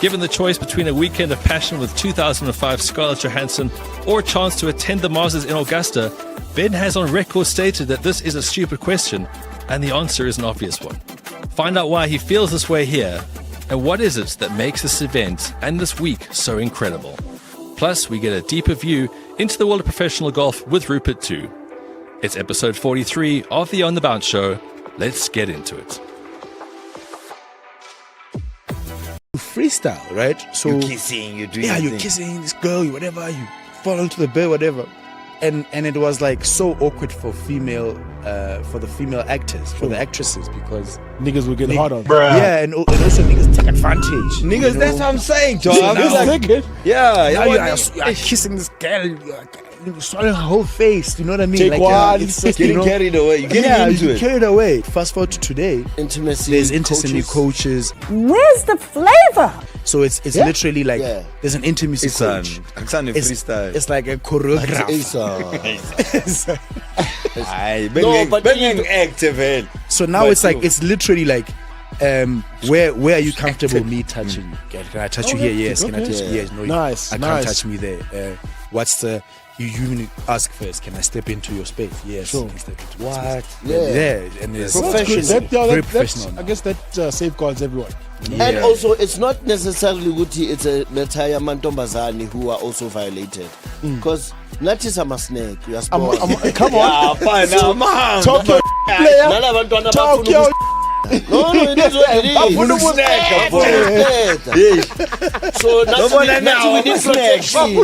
Given the choice between a weekend of passion with 2005 Scarlett Johansson or a chance to attend the Masters in Augusta, Ben has on record stated that this is a stupid question, and the answer is an obvious one. Find out why he feels this way here, and what is it that makes this event and this week so incredible. Plus, we get a deeper view into the world of professional golf with Rupert too. It's episode 43 of the On The Bounce Show. Let's get into it. Freestyle, right? So you're kissing, you're doing you're kissing this girl, whatever, you fall into the bed, whatever. And it was like so awkward for the female actors, for the actresses, because niggas will get hard on. Yeah, and also niggas take advantage. Niggas, that's what I'm saying, John. You're kissing this girl, you're swallowing her whole face. You know what I mean? Take one. It's getting carried away. You're getting into it. Carried away. Fast forward to today. Intimacy. There's intimacy coaches. Where's the flavor? So it's literally like there's an intimacy coach. Freestyle. It's like a choreographer. Active. So now it's like it's literally like where are you comfortable me touching you? Can I touch you here? Yes. Can I touch you? Yes. No. Nice. I can't touch me there. What's the you ask first? Can I step into your space? Yes. Sure. Can I step into what? Space? Yeah. And there's professional. Very professional. I guess that safeguards everyone. Yeah. And also, it's not necessarily Guti, it's a Metaya Mantombazani who are also violated. Because not is a snake. Come on. Fine, now, talk your player. Talk your No, it is what it is. So now we need protection.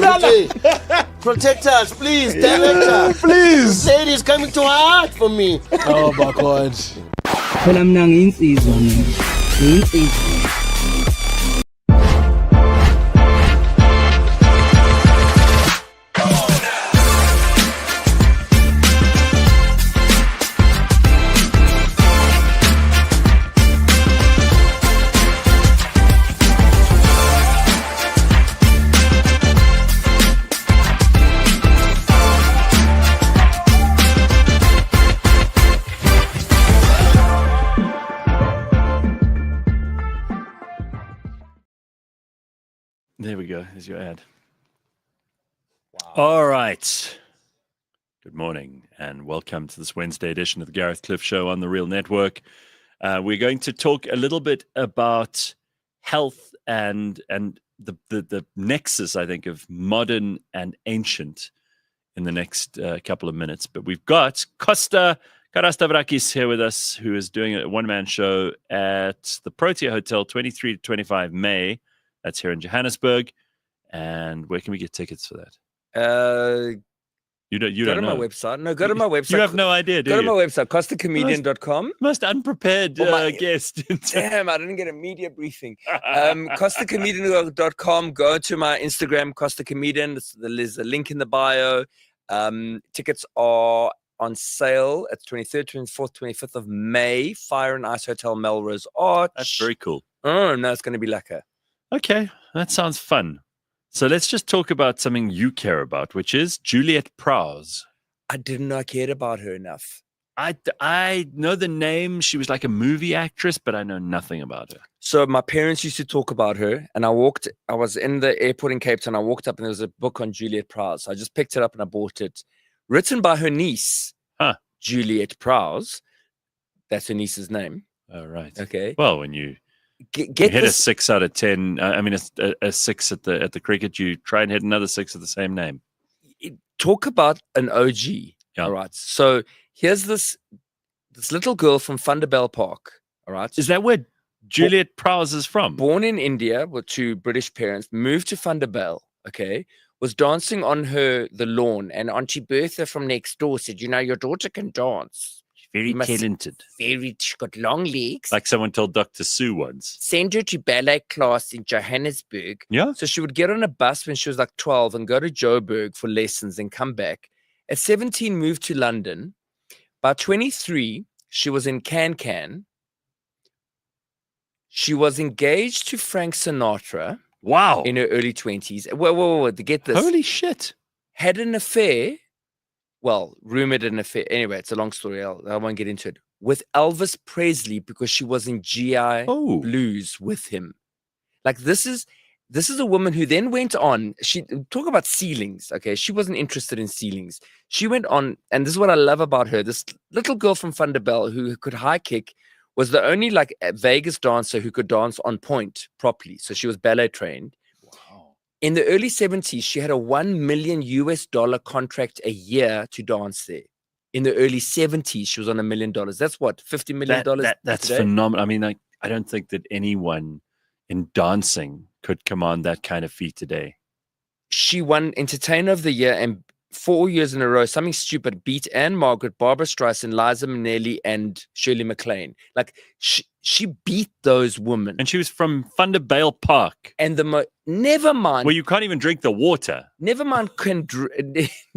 Protect us, please, director. Please. Lady is coming too hard for me. Oh my God. There we go. There's your ad. Wow. All right. Good morning and welcome to this Wednesday edition of the Gareth Cliff Show on the Real Network. We're going to talk a little bit about health and the nexus, I think, of modern and ancient in the next couple of minutes. But we've got Costa Carastavrakis here with us, who is doing a one-man show at the Protea Hotel, 23 to 25 May. That's here in Johannesburg. And where can we get tickets for that? You don't go to know. my website. No, go to my website. You have no idea, do you? Go to my website, costacomedian.com. Most unprepared guest. Damn, I didn't get a media briefing. Costacomedian.com. Go to my Instagram, Costa Comedian. There's a link in the bio. Tickets are on sale at 23rd, 24th, 25th of May. Fire and Ice Hotel, Melrose Arch. That's very cool. Oh, no, it's going to be lekker. Okay, that sounds fun. So let's just talk about something you care about, which is Juliet Prowse. I didn't know I cared about her enough. I know the name. She was like a movie actress, but I know nothing about her. So my parents used to talk about her, and I was in the airport in Cape Town. I walked up and there was a book on Juliet Prowse. So I just picked it up and I bought it. Written by her niece, Juliet Prowse. That's her niece's name. Oh, right. Okay. Well, when you hit a 6 out of 10, I mean, a 6 at the cricket, you try and hit another 6 of the same name. Talk about an OG. Yeah. All right. So here's this little girl from Thunderbell Park. All right. Is that where Juliet Prowse is from? Born in India with 2 British parents, moved to Thunderbell. Okay. Was dancing on the lawn, and Auntie Bertha from next door said, "You know, your daughter can dance. Very talented. She's got long legs." Like someone told Dr. Sue once. Send her to ballet class in Johannesburg. Yeah. So she would get on a bus when she was like 12 and go to Joburg for lessons and come back. At 17, moved to London. By 23, she was in Can. She was engaged to Frank Sinatra. Wow. In her early 20s. Whoa, get this. Holy shit. Had an affair. rumored an affair. Anyway, it's a long story. I won't get into it. With Elvis Presley because she was in GI Blues with him. Like this is a woman who then went on. She talk about ceilings. Okay, she wasn't interested in ceilings. She went on, and this is what I love about her. This little girl from Thunderbell who could high kick was the only like Vegas dancer who could dance on point properly. So she was ballet trained. Wow. In the early 70s, she had a $1 million contract a year to dance there. In the early 70s, she was on $1 million. That's what, $50 million? That's phenomenal. I mean, I don't think that anyone in dancing could command that kind of fee today. She won Entertainer of the Year and 4 years in a row, something stupid, beat Anne Margaret, Barbara Streisand, Liza Minnelli, and Shirley MacLaine. Like, she beat those women. And she was from Thunderbale Park. And never mind. Well, you can't even drink the water. Never mind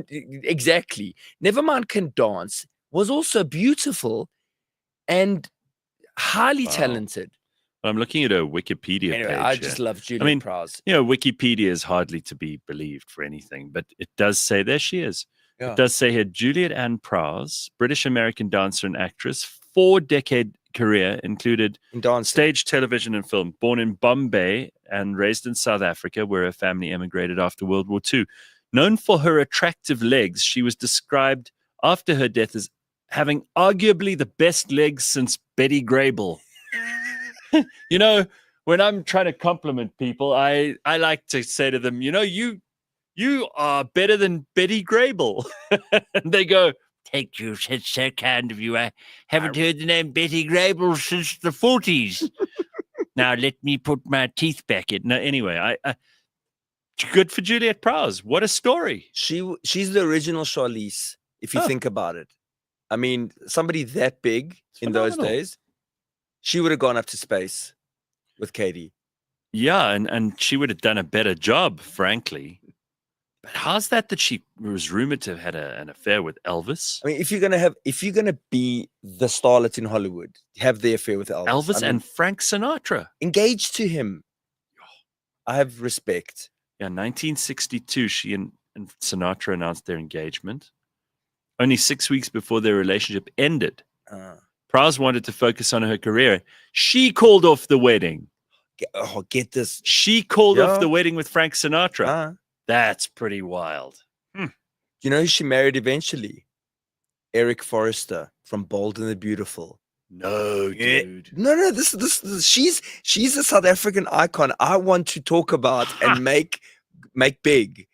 exactly. Never mind can dance. Was also beautiful and highly talented. I'm looking at her Wikipedia page. I just love Juliet Prowse. Wikipedia is hardly to be believed for anything, but it does say, there she is. Yeah. It does say here, Juliet Ann Prowse, British-American dancer and actress, 4-decade career included in stage, television, and film. Born in Bombay and raised in South Africa, where her family emigrated after World War II. Known for her attractive legs, she was described after her death as having arguably the best legs since Betty Grable. You know, when I'm trying to compliment people, I like to say to them, you are better than Betty Grable. And they go, thank you, that's so kind of you. I haven't heard the name Betty Grable since the 40s. Now let me put my teeth back in. No, anyway, I good for Juliet Prowse. What a story. She's the original Charlize, if you think about it. I mean, somebody that big in those days. She would have gone up to space with Katie. Yeah, and she would have done a better job, frankly. But how's that she was rumored to have had an affair with Elvis? I mean, if you're gonna be the starlet in Hollywood, have the affair with Elvis. Elvis and Frank Sinatra. Engaged to him. I have respect. Yeah, 1962, she and Sinatra announced their engagement. Only 6 weeks before their relationship ended. Prowse wanted to focus on her career. She called off the wedding. Get this. She called off the wedding with Frank Sinatra. That's pretty wild. You know who she married eventually? Eric Forrester from Bold and the Beautiful. No, dude. No. This. She's a South African icon. I want to talk about and make big.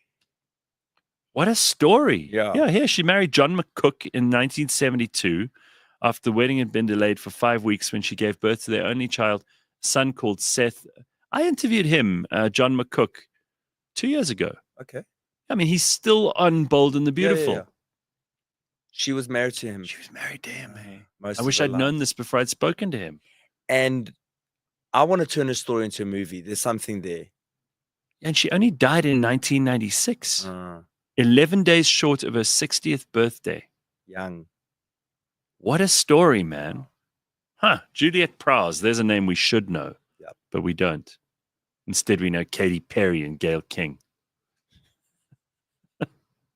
What a story. Yeah. Here she married John McCook in 1972. After the wedding had been delayed for 5 weeks when she gave birth to their only child, a son called Seth. I interviewed him, John McCook, 2 years ago. Okay. I mean, he's still on Bold and the Beautiful. Yeah. She was married to him. She was married to him. I wish I'd known this before I'd spoken to him. And I want to turn her story into a movie. There's something there. And she only died in 1996. 11 days short of her 60th birthday. Young. What a story, man. Juliet Prowse. There's a name we should know, but we don't. Instead, we know Katy Perry and Gayle King.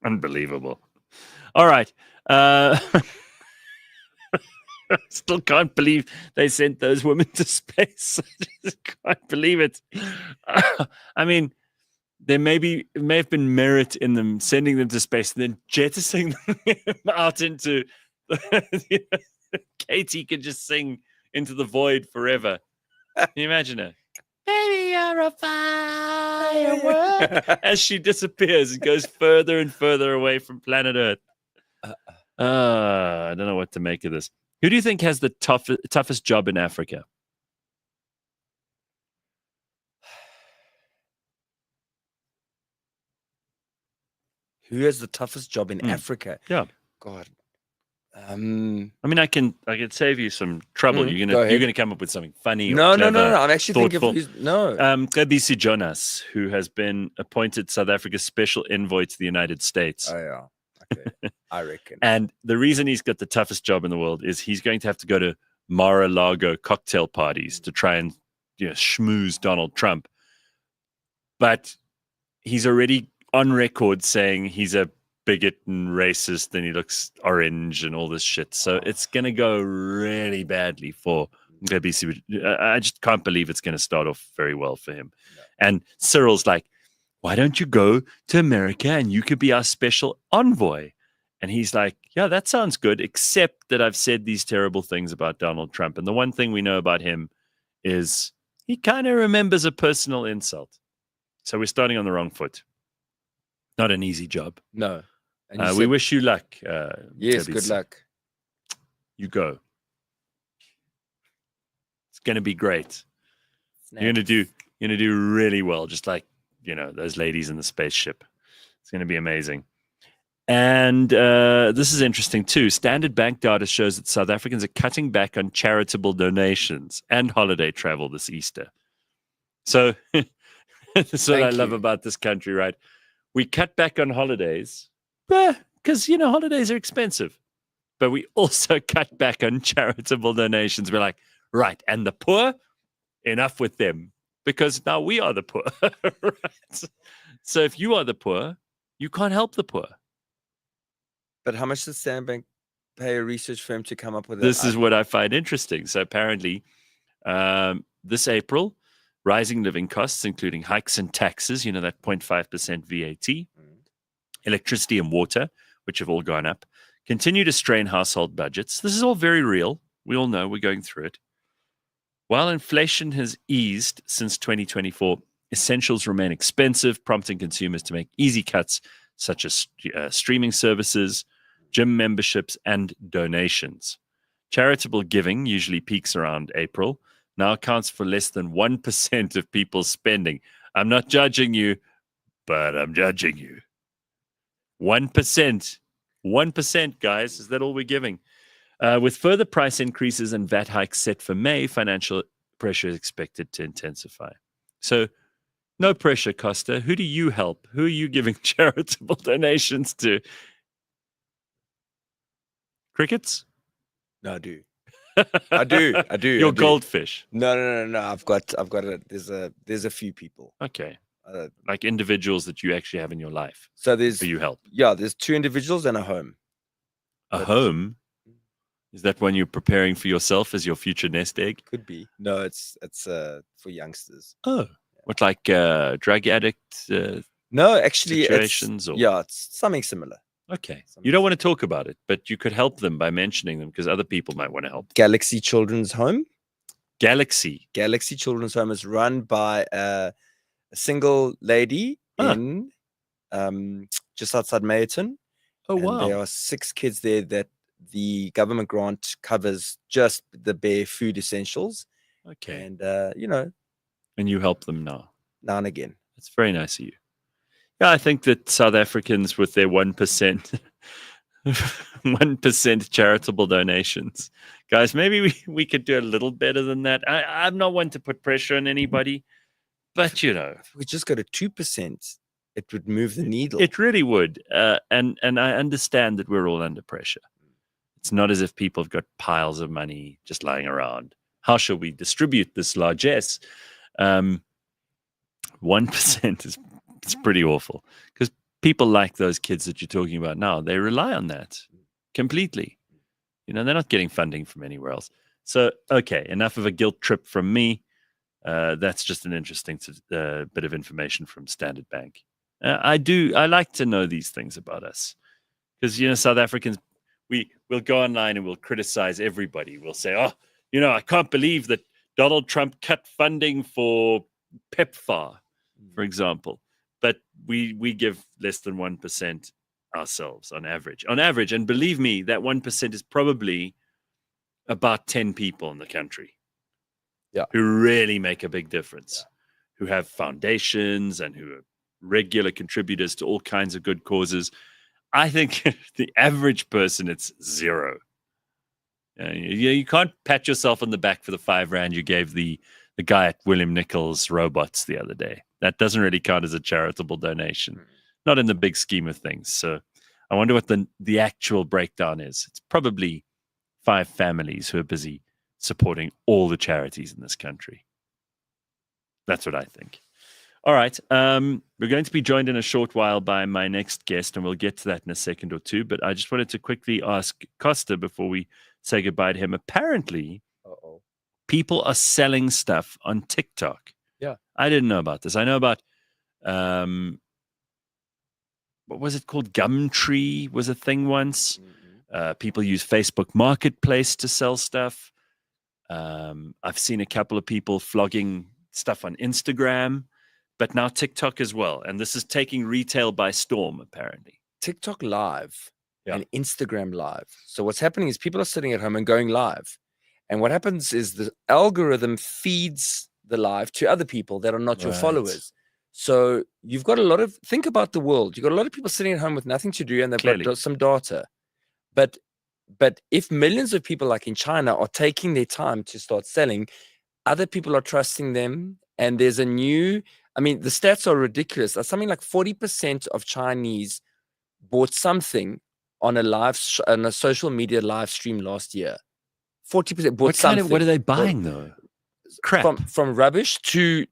Unbelievable. All right. Still can't believe they sent those women to space. I just can't believe it. I mean, there may have been merit in them sending them to space and then jettisoning them out into... Katie can just sing into the void forever. Can you imagine her? Baby, you're a firework. As she disappears and goes further and further away from planet Earth. I don't know what to make of this. Who do you think has the toughest job in Africa? Who has the toughest job in Africa? Yeah. God. I mean, I can save you some trouble. You're gonna come up with something funny. No. Clever, I'm actually thoughtful. thinking of Kabisi Jonas, who has been appointed South Africa's special envoy to the United States. Oh yeah, okay. I reckon. And the reason he's got the toughest job in the world is he's going to have to go to Mar-a-Lago cocktail parties to try and schmooze Donald Trump. But he's already on record saying he's a bigot and racist, and he looks orange and all this shit. So it's going to go really badly for BBC. I just can't believe it's going to start off very well for him. No. And Cyril's like, why don't you go to America and you could be our special envoy? And he's like, yeah, that sounds good, except that I've said these terrible things about Donald Trump. And the one thing we know about him is he kind of remembers a personal insult. So we're starting on the wrong foot. Not an easy job. No. We wish you luck. Yes, Tebisi. good luck. You go. It's going to be great. You're going to do really well, just like, those ladies in the spaceship. It's going to be amazing. And this is interesting too. Standard Bank data shows that South Africans are cutting back on charitable donations and holiday travel this Easter. So that's what I love about this country, right? We cut back on holidays because, holidays are expensive. But we also cut back on charitable donations. We're like, right, and the poor, enough with them. Because now we are the poor, right? So if you are the poor, you can't help the poor. But how much does Standard Bank pay a research firm to come up with that? This is what I find interesting. So apparently, this April, rising living costs, including hikes in taxes, that 0.5% VAT, electricity and water, which have all gone up, continue to strain household budgets. This is all very real. We all know we're going through it. While inflation has eased since 2024, essentials remain expensive, prompting consumers to make easy cuts such as streaming services, gym memberships, and donations. Charitable giving usually peaks around April, now accounts for less than 1% of people's spending. I'm not judging you, but I'm judging you. 1%. 1%, guys. Is that all we're giving? With further price increases and VAT hikes set for May, financial pressure is expected to intensify. So, no pressure, Costa. Who do you help? Who are you giving charitable donations to? Crickets? No, I do. I do. Your goldfish? No. I've got there's a few people. Okay. Like individuals that you actually have in your life. So there's who you help. Yeah, there's 2 individuals and a home. Home? Is that when you're preparing for yourself as your future nest egg? Could be. No, it's for youngsters. Oh. What, like drug addict no, actually, situations? It's something similar. Okay. You don't want to talk about it, but you could help them by mentioning them because other people might want to help. Galaxy Children's Home. Galaxy Children's Home is run by a single lady in just outside Mayerton. Oh, wow. There are 6 kids there that the government grant covers just the bare food essentials. Okay. And, and you help them now and again. It's very nice of you. Yeah, I think that South Africans with their 1%, 1% charitable donations, guys, maybe we could do a little better than that. I'm not one to put pressure on anybody, but if we just go to 2%, it would move the needle. It really would. And I understand that we're all under pressure. It's not as if people have got piles of money just lying around. How shall we distribute this largesse? 1% is it's pretty awful because people like those kids that you're talking about now, they rely on that completely. They're not getting funding from anywhere else. So, okay, enough of a guilt trip from me. That's just an interesting bit of information from Standard Bank. I like to know these things about us because, South Africans, we'll go online and we'll criticize everybody. We'll say, I can't believe that Donald Trump cut funding for PEPFAR, for example. But we give less than 1% ourselves on average. And believe me, that 1% is probably about 10 people in the country who really make a big difference, who have foundations and who are regular contributors to all kinds of good causes. I think the average person, it's 0. You can't pat yourself on the back for the R5 you gave the guy at William Nichols Robots the other day. That doesn't really count as a charitable donation, not in the big scheme of things. So I wonder what the actual breakdown is. It's probably 5 families who are busy supporting all the charities in this country. That's what I think. All right. We're going to be joined in a short while by my next guest, and we'll get to that in a second or two. But I just wanted to quickly ask Costa before we say goodbye to him. Apparently, people are selling stuff on TikTok. Yeah. I didn't know about this. I know about, what was it called? Gumtree was a thing once. People use Facebook Marketplace to sell stuff. I've seen a couple of people flogging stuff on Instagram, but now TikTok as well. And this is taking retail by storm, apparently. TikTok live and Instagram live. So what's happening is people are sitting at home and going live. And what happens is the algorithm feeds the live to other people that are not your followers. So you've got think about the world. You've got a lot of people sitting at home with nothing to do, and they've got some data. But if millions of people like in China are taking their time to start selling, other people are trusting them. And there's the stats are ridiculous. Something like 40% of Chinese bought something on a social media live stream last year. 40% bought something. What are they buying though? Crap. From rubbish to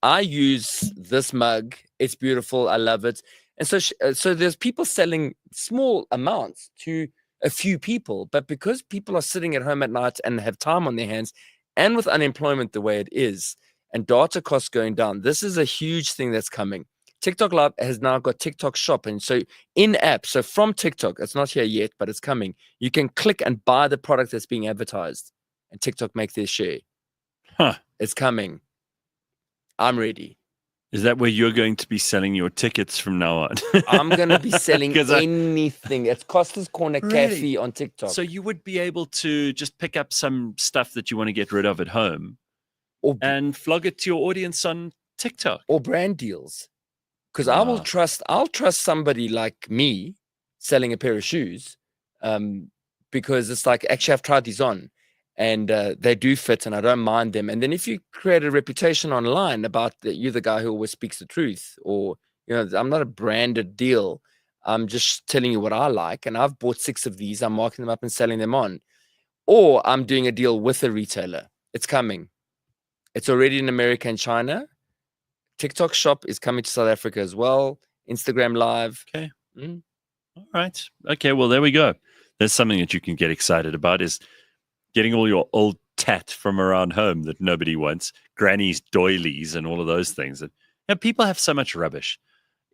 I use this mug. It's beautiful. I love it. And so there's people selling small amounts to a few people, but because people are sitting at home at night and have time on their hands, and with unemployment the way it is, and data costs going down, this is a huge thing that's coming. TikTok Live has now got TikTok Shop, and so in-app, so from TikTok, it's not here yet, but it's coming. You can click and buy the product that's being advertised, and TikTok make their share. It's coming. I'm ready. Is that where you're going to be selling your tickets from now on? I'm going to be selling anything. It's Costa's Corner Cafe on TikTok. So you would be able to just pick up some stuff that you want to get rid of at home and flog it to your audience on TikTok. Or brand deals. Because I'll trust somebody like me selling a pair of shoes because it's like, actually, I've tried these on. And they do fit, and I don't mind them. And then if you create a reputation online about you're the guy who always speaks the truth, or I'm not a branded deal. I'm just telling you what I like, and I've bought 6 of these. I'm marking them up and selling them on, or I'm doing a deal with a retailer. It's coming. It's already in America and China. TikTok Shop is coming to South Africa as well. Instagram Live. Okay. All right. Okay. Well, there we go. There's something that you can get excited about is getting all your old tat from around home that nobody wants, granny's doilies and all of those things. And people have so much rubbish.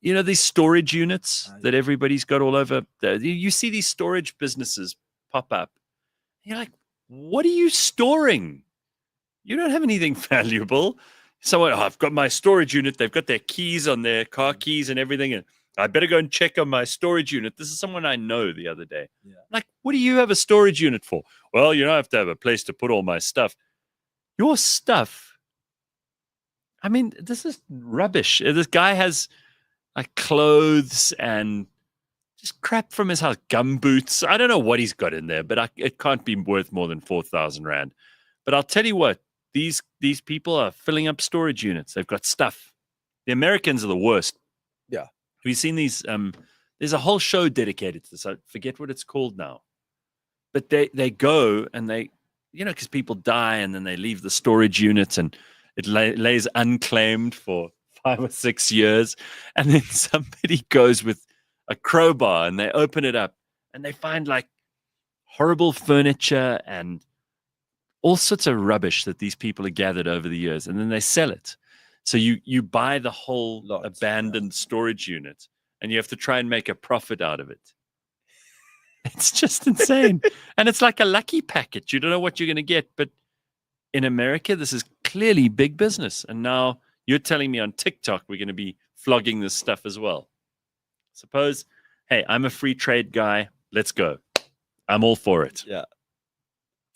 These storage units that everybody's got all over. You see these storage businesses pop up. You're like, what are you storing? You don't have anything valuable. Someone, I've got my storage unit. They've got their keys on their car keys and everything. And I better go and check on my storage unit. This is someone I know the other day. Like, what do you have a storage unit for? Well, I have to have a place to put all my stuff. Your stuff? I mean, this is rubbish. This guy has like clothes and just crap from his house, gum boots. I don't know what he's got in there, but it can't be worth more than 4,000 Rand. But I'll tell you what, these people are filling up storage units. They've got stuff. The Americans are the worst. Yeah. Have you seen these? There's a whole show dedicated to this. I forget what it's called now. But they go and they, because people die and then they leave the storage units and it lays unclaimed for 5 or 6 years. And then somebody goes with a crowbar and they open it up and they find like horrible furniture and all sorts of rubbish that these people have gathered over the years. And then they sell it. So you buy the whole abandoned storage unit and you have to try and make a profit out of it. It's just insane. And it's like a lucky packet. You don't know what you're going to get. But in America, this is clearly big business. And now you're telling me on TikTok we're going to be flogging this stuff as well. Suppose, hey, I'm a free trade guy. Let's go. I'm all for it. Yeah.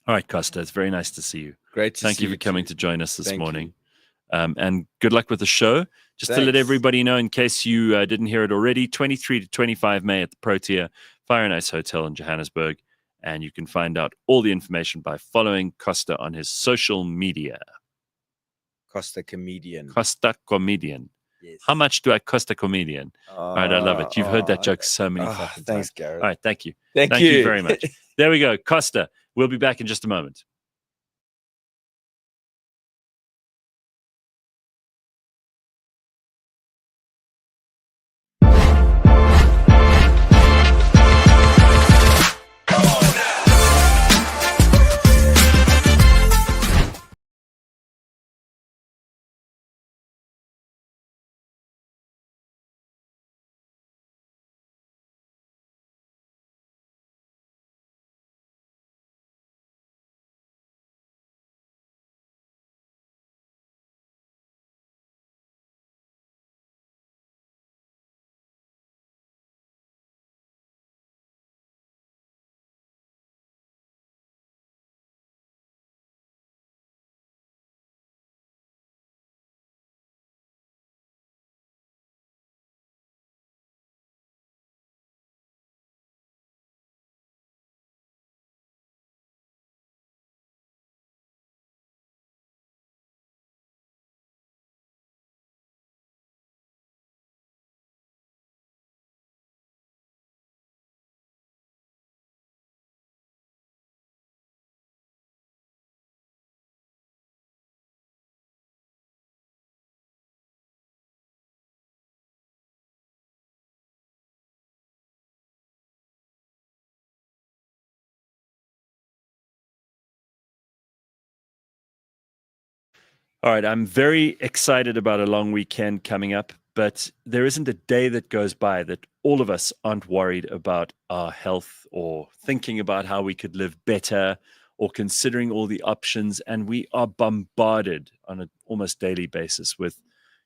All right, Costa. It's very nice to see you. Great to see you. Thank you for coming to join us this Thank morning. And good luck with the show. Just to let everybody know, in case you didn't hear it already, 23 to 25 May at the Protea Fire and Ice Hotel in Johannesburg. And you can find out all the information by following Costa on his social media. Costa Comedian. Costa Comedian. Yes. How much do I cost a comedian? All right, I love it. You've heard that joke so many fucking thanks, times. Gareth. All right, thank you. Thank you very much. There we go. Costa. We'll be back in just a moment. All right, I'm very excited about a long weekend coming up, but there isn't a day that goes by that all of us aren't worried about our health or thinking about how we could live better or considering all the options. And we are bombarded on an almost daily basis with,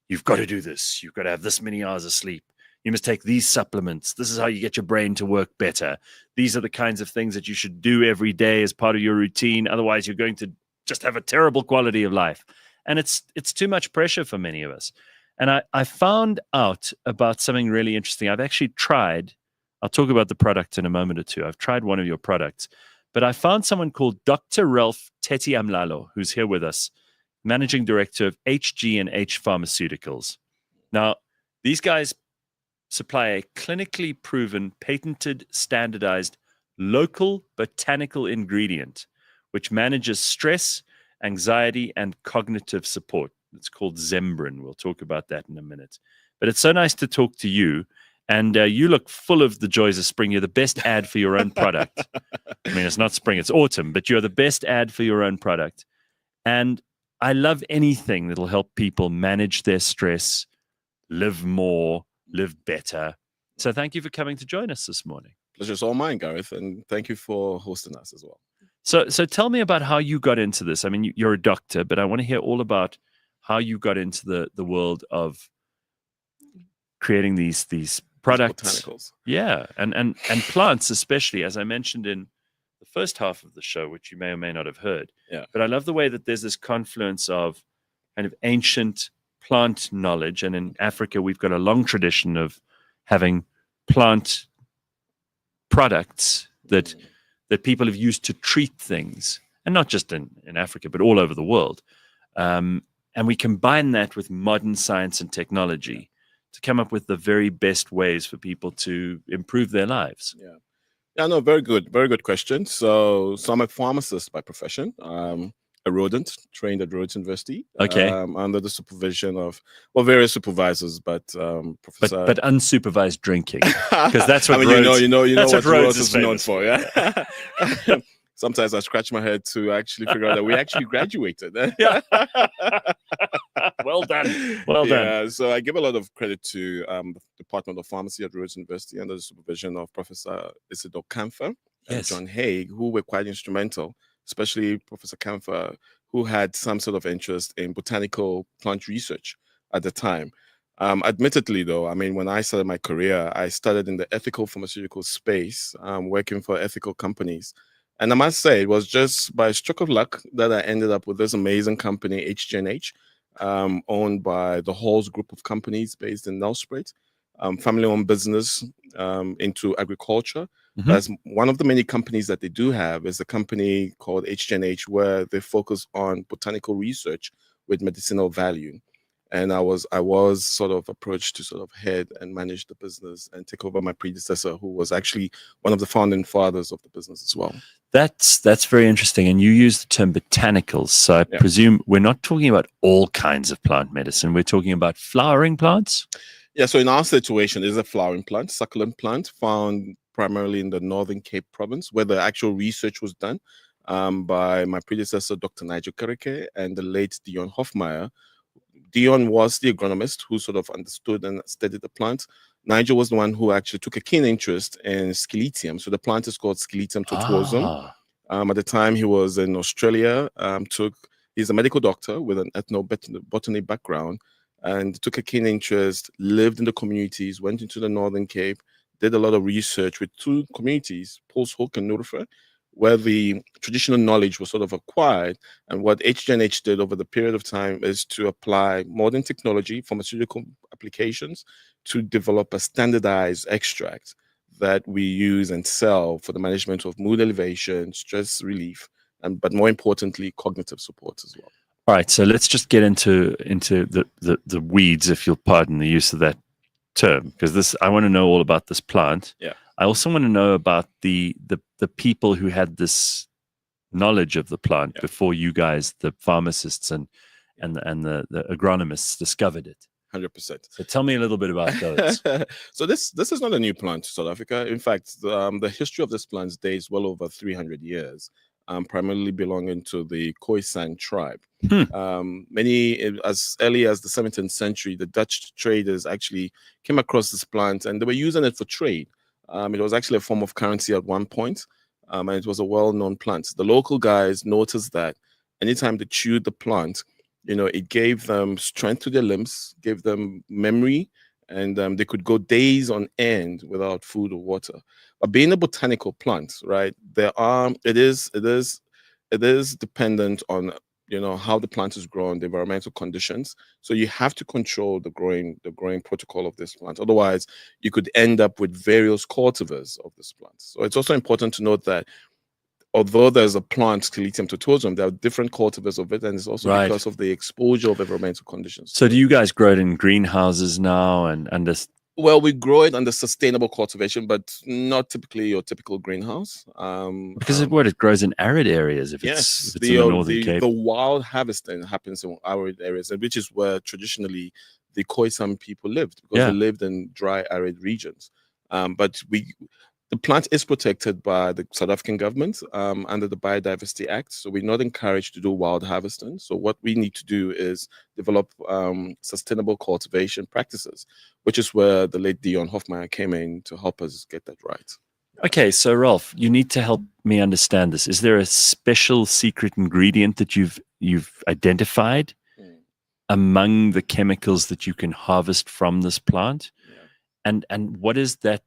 you've got to do this. You've got to have this many hours of sleep. You must take these supplements. This is how you get your brain to work better. These are the kinds of things that you should do every day as part of your routine. Otherwise, you're going to just have a terrible quality of life. And it's too much pressure for many of us. And I found out about something really interesting. I've actually tried, I'll talk about the product in a moment or two. I've tried one of your products, but I found someone called Dr. Ralph Tettey-Amlalo, who's here with us, Managing Director of HG&H Pharmaceuticals. Now, these guys supply a clinically proven, patented, standardized, local botanical ingredient, which manages stress, anxiety, and cognitive support. It's called Zembrin. We'll talk about that in a minute. But it's so nice to talk to you. And you look full of the joys of spring. You're the best ad for your own product. I mean, it's not spring, it's autumn, but you're the best ad for your own product. And I love anything that'll help people manage their stress, live more, live better. So thank you for coming to join us this morning. Pleasure's all mine, Gareth, and thank you for hosting us as well. So tell me about how you got into this. I mean, you're a doctor, but I want to hear all about how you got into the world of creating these products. Botanicals. Yeah, and plants especially, as I mentioned in the first half of the show, which you may or may not have heard. Yeah. But I love the way that there's this confluence of kind of ancient plant knowledge, and in Africa we've got a long tradition of having plant products that people have used to treat things, and not just in Africa, but all over the world. And we combine that with modern science and technology to come up with the very best ways for people to improve their lives. Yeah, no, very good question. So I'm a pharmacist by profession. A rodent, trained at Rhodes University. Okay. Under the supervision of, various supervisors, but Professor... But unsupervised drinking, because that's what I mean, Rhodes, you know what Rhodes is known for, yeah? Sometimes I scratch my head to actually figure out that we actually graduated. Yeah. Well done. Well done. Yeah, so I give a lot of credit to the Department of Pharmacy at Rhodes University under the supervision of Professor Isidore Kampfer and John Haig, who were quite instrumental, especially Professor Kampfer, who had some sort of interest in botanical plant research at the time. Admittedly, though, I mean, when I started my career, I started in the ethical pharmaceutical space, working for ethical companies. And I must say, it was just by a stroke of luck that I ended up with this amazing company, HG&H, owned by the Halls group of companies based in Nelspruit, family-owned business into agriculture. Mm-hmm. That's one of the many companies that they do have is a company called HG&H, where they focus on botanical research with medicinal value. And I was sort of approached to sort of head and manage the business and take over my predecessor, who was actually one of the founding fathers of the business as well. That's very interesting. And you use the term botanicals. So I presume we're not talking about all kinds of plant medicine. We're talking about flowering plants? Yeah, so in our situation, it's a flowering plant, succulent plant, found primarily in the Northern Cape province, where the actual research was done by my predecessor, Dr. Nigel Kereke, and the late Dion Hofmeyer. Dion was the agronomist who sort of understood and studied the plant. Nigel was the one who actually took a keen interest in Sciletium. So the plant is called Sciletium tortuosum. At the time, he was in Australia. He's a medical doctor with an ethnobotany background, and took a keen interest, lived in the communities, went into the Northern Cape, did a lot of research with two communities, Polshoek and Noordeer, where the traditional knowledge was sort of acquired. And what HG&H did over the period of time is to apply modern technology, pharmaceutical applications, to develop a standardized extract that we use and sell for the management of mood elevation, stress relief, but more importantly, cognitive support as well. All right, so let's just get into the weeds, if you'll pardon the use of that term, because I want to know all about this plant. Yeah. I also want to know about the people who had this knowledge of the plant before you guys, the pharmacists and the agronomists, discovered it. 100%. So tell me a little bit about those. So this is not a new plant to South Africa. In fact, the history of this plant dates well over 300 years. primarily belonging to the Khoisan tribe. Hmm. As early as the 17th century, the Dutch traders actually came across this plant and they were using it for trade. It was actually a form of currency at one point, and it was a well-known plant. The local guys noticed that anytime they chewed the plant, it gave them strength to their limbs, gave them memory, and they could go days on end without food or water. But being a botanical plant, right, it is dependent on how the plant is grown, the environmental conditions. So you have to control the growing protocol of this plant. Otherwise, you could end up with various cultivars of this plant. So it's also important to note that although there's a plant, Sclerotium tutuosum, there are different cultivars of it, and it's also Right. because of the exposure of environmental conditions. So do you guys grow it in greenhouses now and under? Well, we grow it under sustainable cultivation, but not typically your typical greenhouse. Because it grows in arid areas if it's in the Northern Cape. The wild harvesting happens in arid areas, which is where traditionally the Khoisan people lived, because they lived in dry, arid regions. But the plant is protected by the South African government under the Biodiversity Act. So we're not encouraged to do wild harvesting. So what we need to do is develop sustainable cultivation practices, which is where the late Dion Hofmeyer came in to help us get that right. Okay, so Ralph, you need to help me understand this. Is there a special secret ingredient that you've identified among the chemicals that you can harvest from this plant? And what is that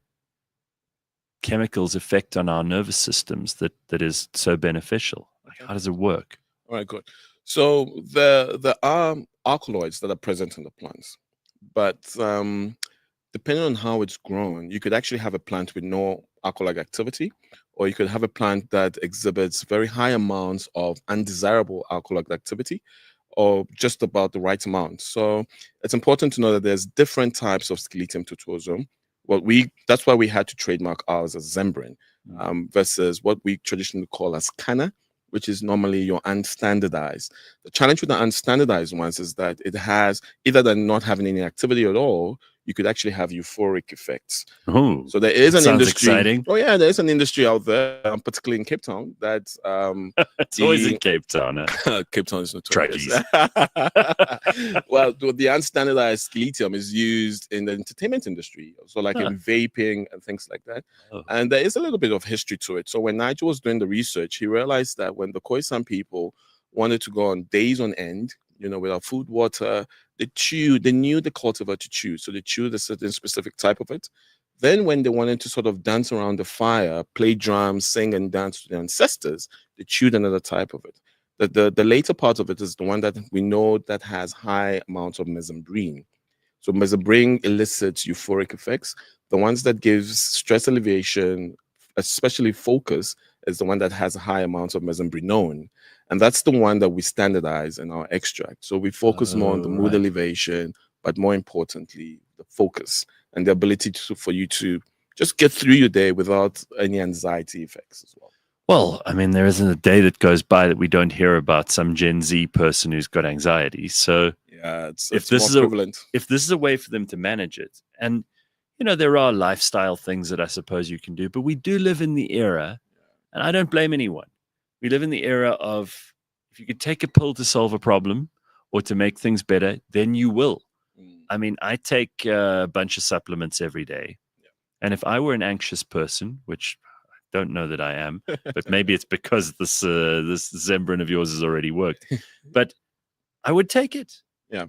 chemicals effect on our nervous systems that is so beneficial? Like, how does it work? All right, good. So there are alkaloids that are present in the plants, but depending on how it's grown, you could actually have a plant with no alkaloid activity, or you could have a plant that exhibits very high amounts of undesirable alkaloid activity, or just about the right amount. So it's important to know that there's different types of Sclerotium tutuosum. That's why we had to trademark ours as Zembrin, versus what we traditionally call as Canna, which is normally your unstandardized. The challenge with the unstandardized ones is that it has, either than not having any activity at all, you could actually have euphoric effects. Oh, so there is an sounds industry. exciting. Oh yeah, there is an industry out there, particularly in Cape Town, that it's always in Cape Town. Cape Town is notorious. Tragedies. Well, the unstandardized Sclerotium is used in the entertainment industry, so like in vaping and things like that. And there is a little bit of history to it. So when Nigel was doing the research, he realized that when the Khoisan people wanted to go on days on end, without food, water, they knew the cultivar to chew. So they chewed a certain specific type of it. Then when they wanted to sort of dance around the fire, play drums, sing and dance to their ancestors, they chewed another type of it. The later part of it is the one that we know that has high amounts of mesembrine. So mesembrine elicits euphoric effects. The ones that gives stress alleviation, especially focus, is the one that has high amounts of mesembrinone. And that's the one that we standardize in our extract. So we focus more on the mood elevation, but more importantly, the focus and the ability for you to just get through your day without any anxiety effects as well. Well, I mean, there isn't a day that goes by that we don't hear about some Gen Z person who's got anxiety. So yeah, if this is a way for them to manage it, and there are lifestyle things that I suppose you can do, but we do live in the era, and I don't blame anyone. We live in the era of, if you could take a pill to solve a problem or to make things better, then you will. I mean, I take a bunch of supplements every day. And if I were an anxious person, which I don't know that I am, but maybe it's because this Zembrin of yours has already worked, but I would take it. Yeah.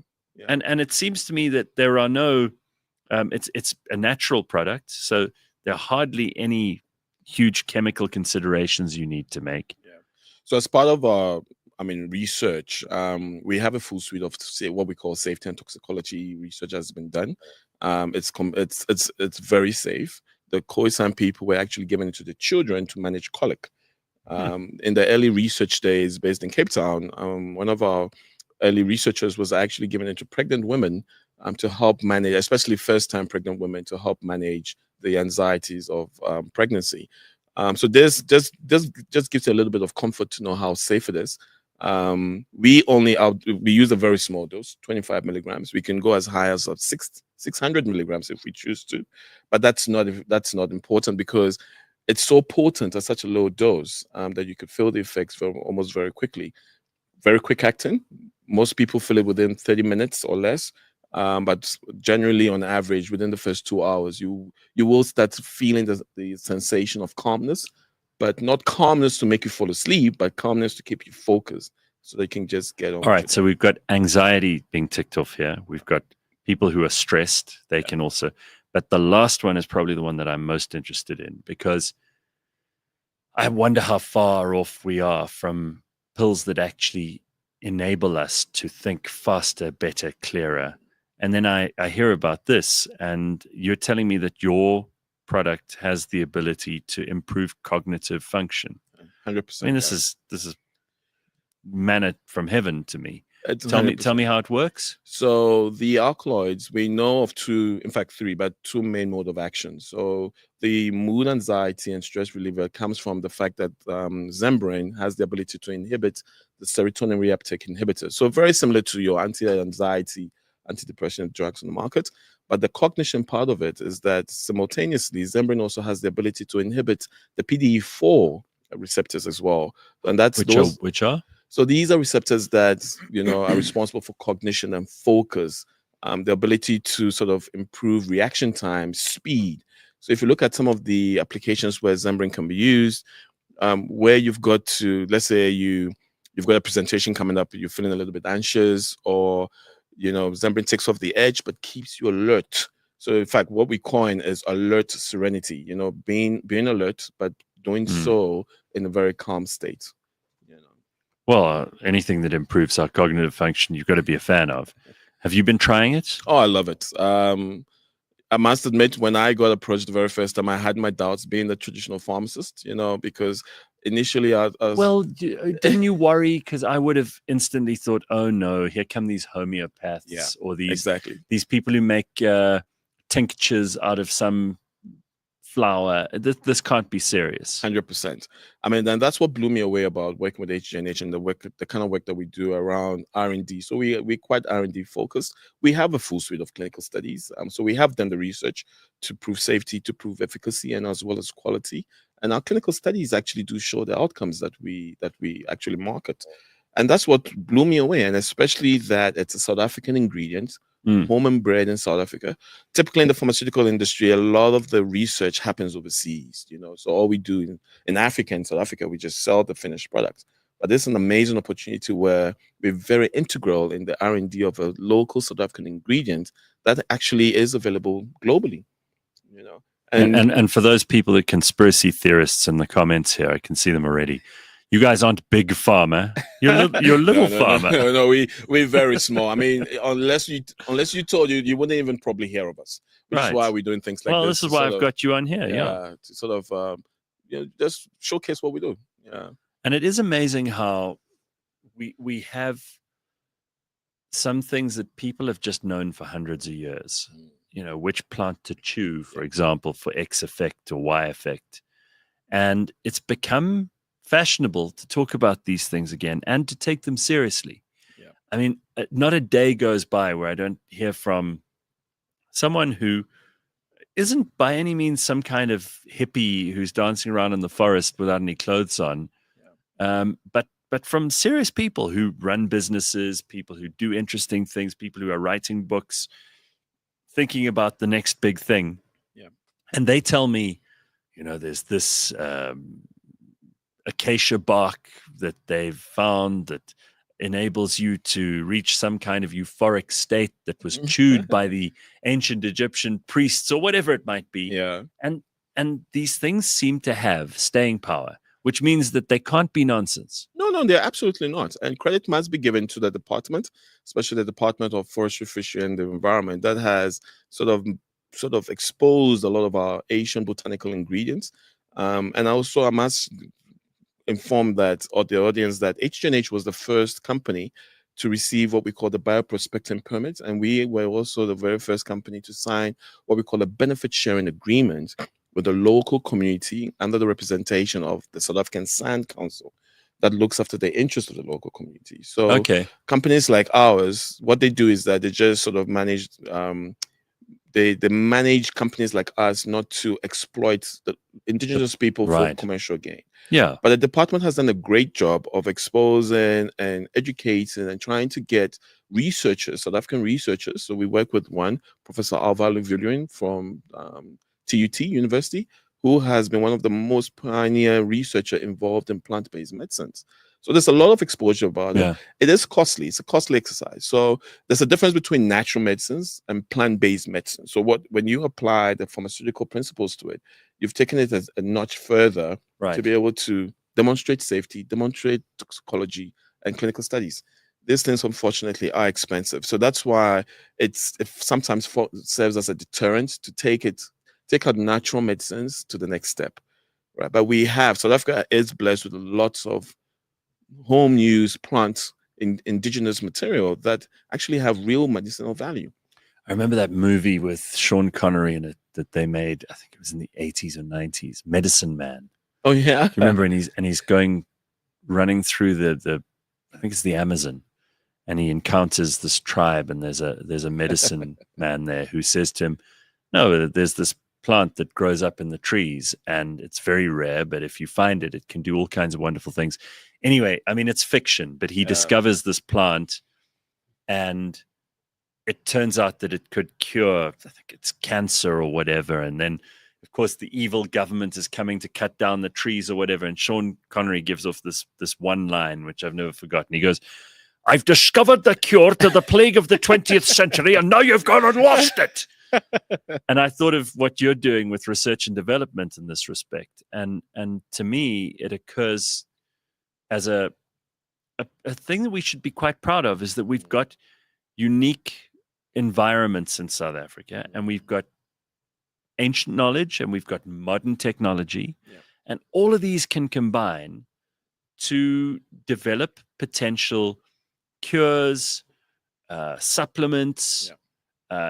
And it seems to me that there are no, it's a natural product. So there are hardly any huge chemical considerations you need to make. So as part of our, research, we have a full suite of what we call safety and toxicology research has been done. It's very safe. The Khoisan people were actually given it to the children to manage colic. In the early research days based in Cape Town, one of our early researchers was actually given it to pregnant women to help manage, especially first-time pregnant women, to help manage the anxieties of pregnancy. So this just gives you a little bit of comfort to know how safe it is. We use a very small dose, 25 milligrams. We can go as high as 600 milligrams if we choose to, but that's not important, because it's so potent at such a low dose that you could feel the effects almost very quickly. Very quick acting. Most people feel it within 30 minutes or less. But generally, on average, within the first 2 hours, you will start feeling the sensation of calmness, but not calmness to make you fall asleep, but calmness to keep you focused so they can just get on. All right, so we've got anxiety being ticked off here. We've got people who are stressed. They can also, but the last one is probably the one that I'm most interested in, because I wonder how far off we are from pills that actually enable us to think faster, better, clearer. And then I hear about this, and you're telling me that your product has the ability to improve cognitive function. 100%. I mean, this is manna from heaven to me. It's Tell me how it works. So the alkaloids, we know of two, in fact three, but two main mode of action. So the mood, anxiety, and stress reliever comes from the fact that Zembrin has the ability to inhibit the serotonin reuptake inhibitor. So very similar to your anti-anxiety, antidepressant drugs on the market. But the cognition part of it is that simultaneously, Zembrin also has the ability to inhibit the PDE4 receptors as well. And that's which are? So these are receptors that, are responsible for cognition and focus, the ability to sort of improve reaction time, speed. So if you look at some of the applications where Zembrin can be used, where you've got to, let's say you've got a presentation coming up, you're feeling a little bit anxious, or, Zembrin takes off the edge, but keeps you alert. So in fact, what we coin is alert serenity, being alert, but doing so in a very calm state. Well, anything that improves our cognitive function, you've got to be a fan of. Have you been trying it? Oh, I love it. I must admit, when I got approached the very first time, I had my doubts being a traditional pharmacist, because initially I was... Well, didn't you worry? Because I would have instantly thought, oh no, here come these homeopaths or these people who make tinctures out of some flower. This can't be serious. 100%. I mean, then that's what blew me away about working with HG&H and the kind of work that we do around R&D. So we're quite R&D focused. We have a full suite of clinical studies. So we have done the research to prove safety, to prove efficacy, and as well as quality. And our clinical studies actually do show the outcomes that we actually market. And that's what blew me away. And especially that it's a South African ingredient, home and bred in South Africa. Typically in the pharmaceutical industry, a lot of the research happens overseas, So all we do in Africa and South Africa, we just sell the finished products. But this is an amazing opportunity where we're very integral in the R&D of a local South African ingredient that actually is available globally, And for those people, the conspiracy theorists in the comments here, I can see them already. You guys aren't big pharma. You're little pharma. No, we're very small. I mean, unless you told you wouldn't even probably hear of us. Which is why we're doing things like this. Well, this is why I've got you on here. Yeah, to sort of just showcase what we do. Yeah, and it is amazing how we have some things that people have just known for hundreds of years. Which plant to chew, for example, for X effect or Y effect, and it's become fashionable to talk about these things again and to take them seriously. I mean, not a day goes by where I don't hear from someone who isn't by any means some kind of hippie who's dancing around in the forest without any clothes on, but from serious people who run businesses, people who do interesting things, people who are writing books, thinking about the next big thing. And they tell me, there's this acacia bark that they've found that enables you to reach some kind of euphoric state that was chewed by the ancient Egyptian priests or whatever it might be. And these things seem to have staying power, which means that they can't be nonsense. No, they're absolutely not. And credit must be given to the department, especially the Department of Forestry, Fishery and the Environment, that has sort of exposed a lot of our Asian botanical ingredients. And also I must inform the audience that HG&H was the first company to receive what we call the bioprospecting permit, and we were also the very first company to sign what we call a benefit sharing agreement with the local community under the representation of the South African Sand Council that looks after the interests of the local community. So companies like ours, what they do is that they just sort of manage they manage companies like us not to exploit the indigenous people for Right. commercial gain. Yeah. But the department has done a great job of exposing and educating and trying to get researchers, South African researchers. So we work with one, Professor Alvaro Viljoen from TUT University, who has been one of the most pioneer researcher involved in plant-based medicines. So there's a lot of exposure about it. It is costly. It's a costly exercise. So there's a difference between natural medicines and plant-based medicine. So when you apply the pharmaceutical principles to it, you've taken it as a notch further to be able to demonstrate safety, demonstrate toxicology, and clinical studies. These things, unfortunately, are expensive. So that's why it sometimes serves as a deterrent to take out natural medicines to the next step. Right? But South Africa is blessed with lots of home use plants in indigenous material that actually have real medicinal value. I remember that movie with Sean Connery in it that they made, I think it was in the 80s or 90s, Medicine Man. Oh yeah. Do you remember? And he's running through the I think it's the Amazon, and he encounters this tribe, and there's a medicine man there who says to him, no, there's this plant that grows up in the trees, and it's very rare, but if you find it, it can do all kinds of wonderful things. Anyway, I mean, it's fiction, but he discovers this plant, and it turns out that it could cure, I think it's cancer or whatever. And then, of course, the evil government is coming to cut down the trees or whatever. And Sean Connery gives off this one line, which I've never forgotten. He goes, I've discovered the cure to the plague of the 20th century, and now you've gone and lost it. And I thought of what you're doing with research and development in this respect. And to me, it occurs as a thing that we should be quite proud of, is that we've got unique environments in South Africa, and we've got ancient knowledge, and we've got modern technology, and all of these can combine to develop potential cures, supplements,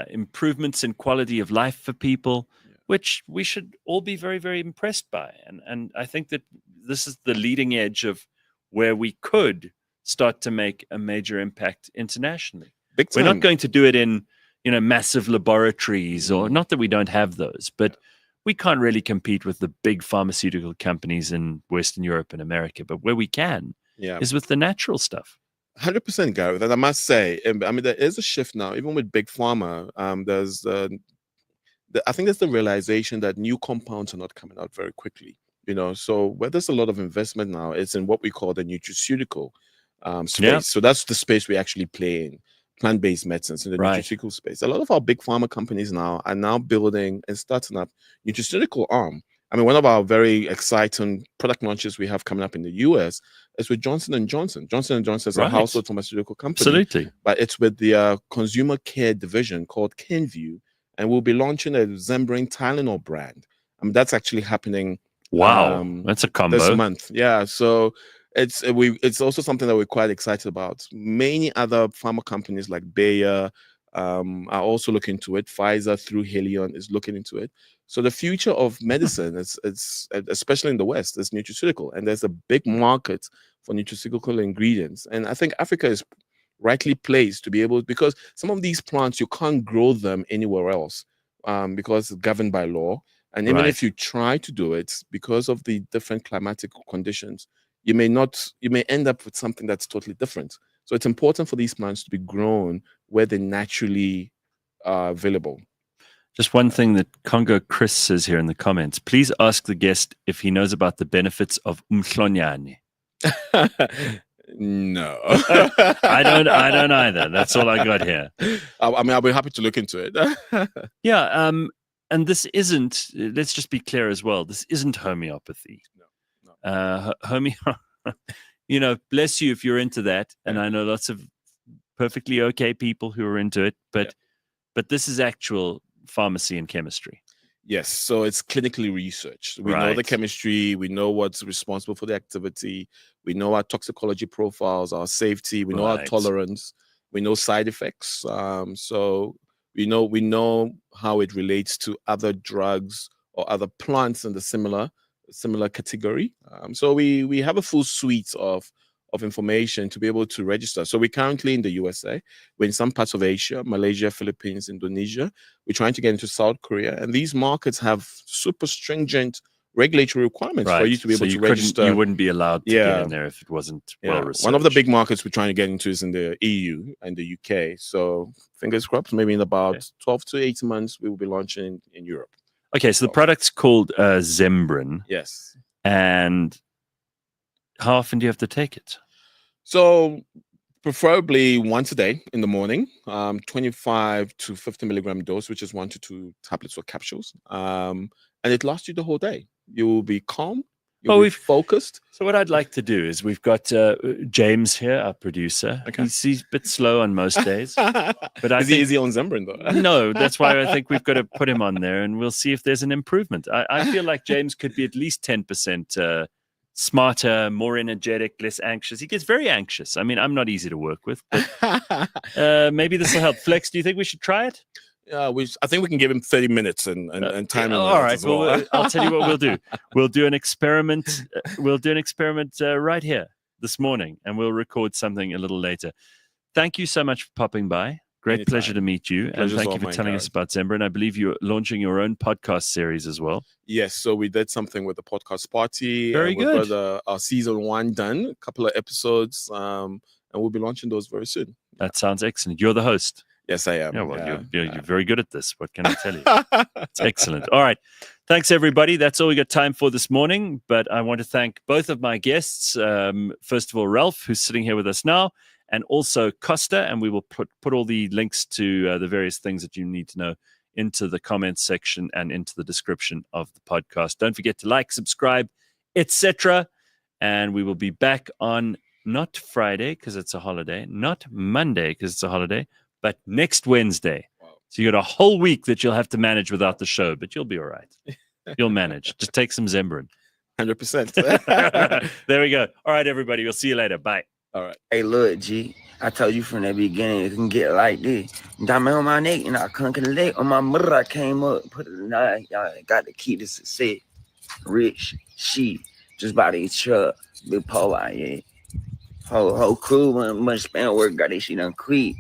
improvements in quality of life for people, which we should all be very, very impressed by. And I think that this is the leading edge of where we could start to make a major impact internationally. We're not going to do it in, massive laboratories, or not that we don't have those, but we can't really compete with the big pharmaceutical companies in Western Europe and America. But where we can is with the natural stuff. 100%, Gareth. And I must say, I mean, there is a shift now, even with big pharma. I think there's the realization that new compounds are not coming out very quickly. So where there's a lot of investment now, it's in what we call the nutraceutical space. So that's the space we actually play in, plant-based medicines in the nutraceutical space. A lot of our big pharma companies now are now building and starting up nutraceutical arm. I mean, one of our very exciting product launches we have coming up in the US is with Johnson & Johnson. Johnson & Johnson is a household pharmaceutical company. Absolutely. But it's with the consumer care division called Kenvue, and we'll be launching a Zembrin Tylenol brand. I mean, that's actually happening. Wow, that's a combo this month. Yeah, so it's also something that we're quite excited about. Many other pharma companies like Bayer are also looking into it. Pfizer through Helion is looking into it. So the future of medicine is especially in the West, is nutraceutical, and there's a big market for nutraceutical ingredients. And I think Africa is rightly placed to be able, because some of these plants you can't grow them anywhere else because it's governed by law. And even if you try to do it, because of the different climatic conditions, you may end up with something that's totally different. So it's important for these plants to be grown where they naturally are available. Just one thing that Congo Chris says here in the comments: please ask the guest if he knows about the benefits of umhlonyane. No. I don't either. That's all I got here. I mean, I'll be happy to look into it. Yeah. And this isn't, let's just be clear as well, this isn't homeopathy. No. Bless you if you're into that. And I know lots of perfectly okay people who are into it, but this is actual pharmacy and chemistry. Yes, so it's clinically researched. We know the chemistry, we know what's responsible for the activity, we know our toxicology profiles, our safety, we know our tolerance, we know side effects. So we know how it relates to other drugs or other plants in the similar category. So we have a full suite of of information to be able to register. So we're currently in the USA, we're in some parts of Asia, Malaysia, Philippines, Indonesia. We're trying to get into South Korea, and these markets have super stringent regulatory requirements for you to be able to register. You wouldn't be allowed to get in there if it wasn't well researched. One of the big markets we're trying to get into is in the EU and the UK. So fingers crossed, maybe in about 12 to 18 months, we will be launching in Europe. Okay, so the product's called Zembrin. Yes. And how often do you have to take it? So preferably once a day in the morning, 25 to 50 milligram dose, which is 1 to 2 tablets or capsules. And it lasts you the whole day. You will be calm. You'll be focused. So what I'd like to do is we've got James here, our producer. Okay. He's a bit slow on most days. But is he easy on Zembrin, though? No, that's why I think we've got to put him on there, and we'll see if there's an improvement. I feel like James could be at least 10% smarter, more energetic, less anxious. He gets very anxious. I mean, I'm not easy to work with, but maybe this will help. Flex, do you think we should try it? I think we can give him 30 minutes and time. All right. Well, I'll tell you what we'll do. We'll do an experiment. Right here this morning, and we'll record something a little later. Thank you so much for popping by. Great pleasure to meet you. And thank you for telling us about Zembrin. I believe you're launching your own podcast series as well. Yes. So we did something with the podcast party. Very good. We've got our season 1 done, a couple of episodes, and we'll be launching those very soon. That sounds excellent. You're the host. Yes, I am. Yeah, well, you're very good at this. What can I tell you? It's excellent. All right. Thanks, everybody. That's all we got time for this morning. But I want to thank both of my guests. First of all, Ralph, who's sitting here with us now, and also Costa. And we will put all the links to the various things that you need to know into the comments section and into the description of the podcast. Don't forget to like, subscribe, etc. And we will be back on not Friday because it's a holiday, not Monday because it's a holiday, but next Wednesday. Wow. So you got a whole week that you'll have to manage without the show, but you'll be all right. You'll manage. Just take some Zembrin. 100%. There we go. All right, everybody. We'll see you later. Bye. All right. Hey, look, G. I told you from the beginning it can get like this. Diamond on my neck, and I couldn't collect on my mother. I came up, put it in the y'all got the key to success. Rich, she, just by the truck, big Paul out here. Whole crew, much spent work, got this shit done quit.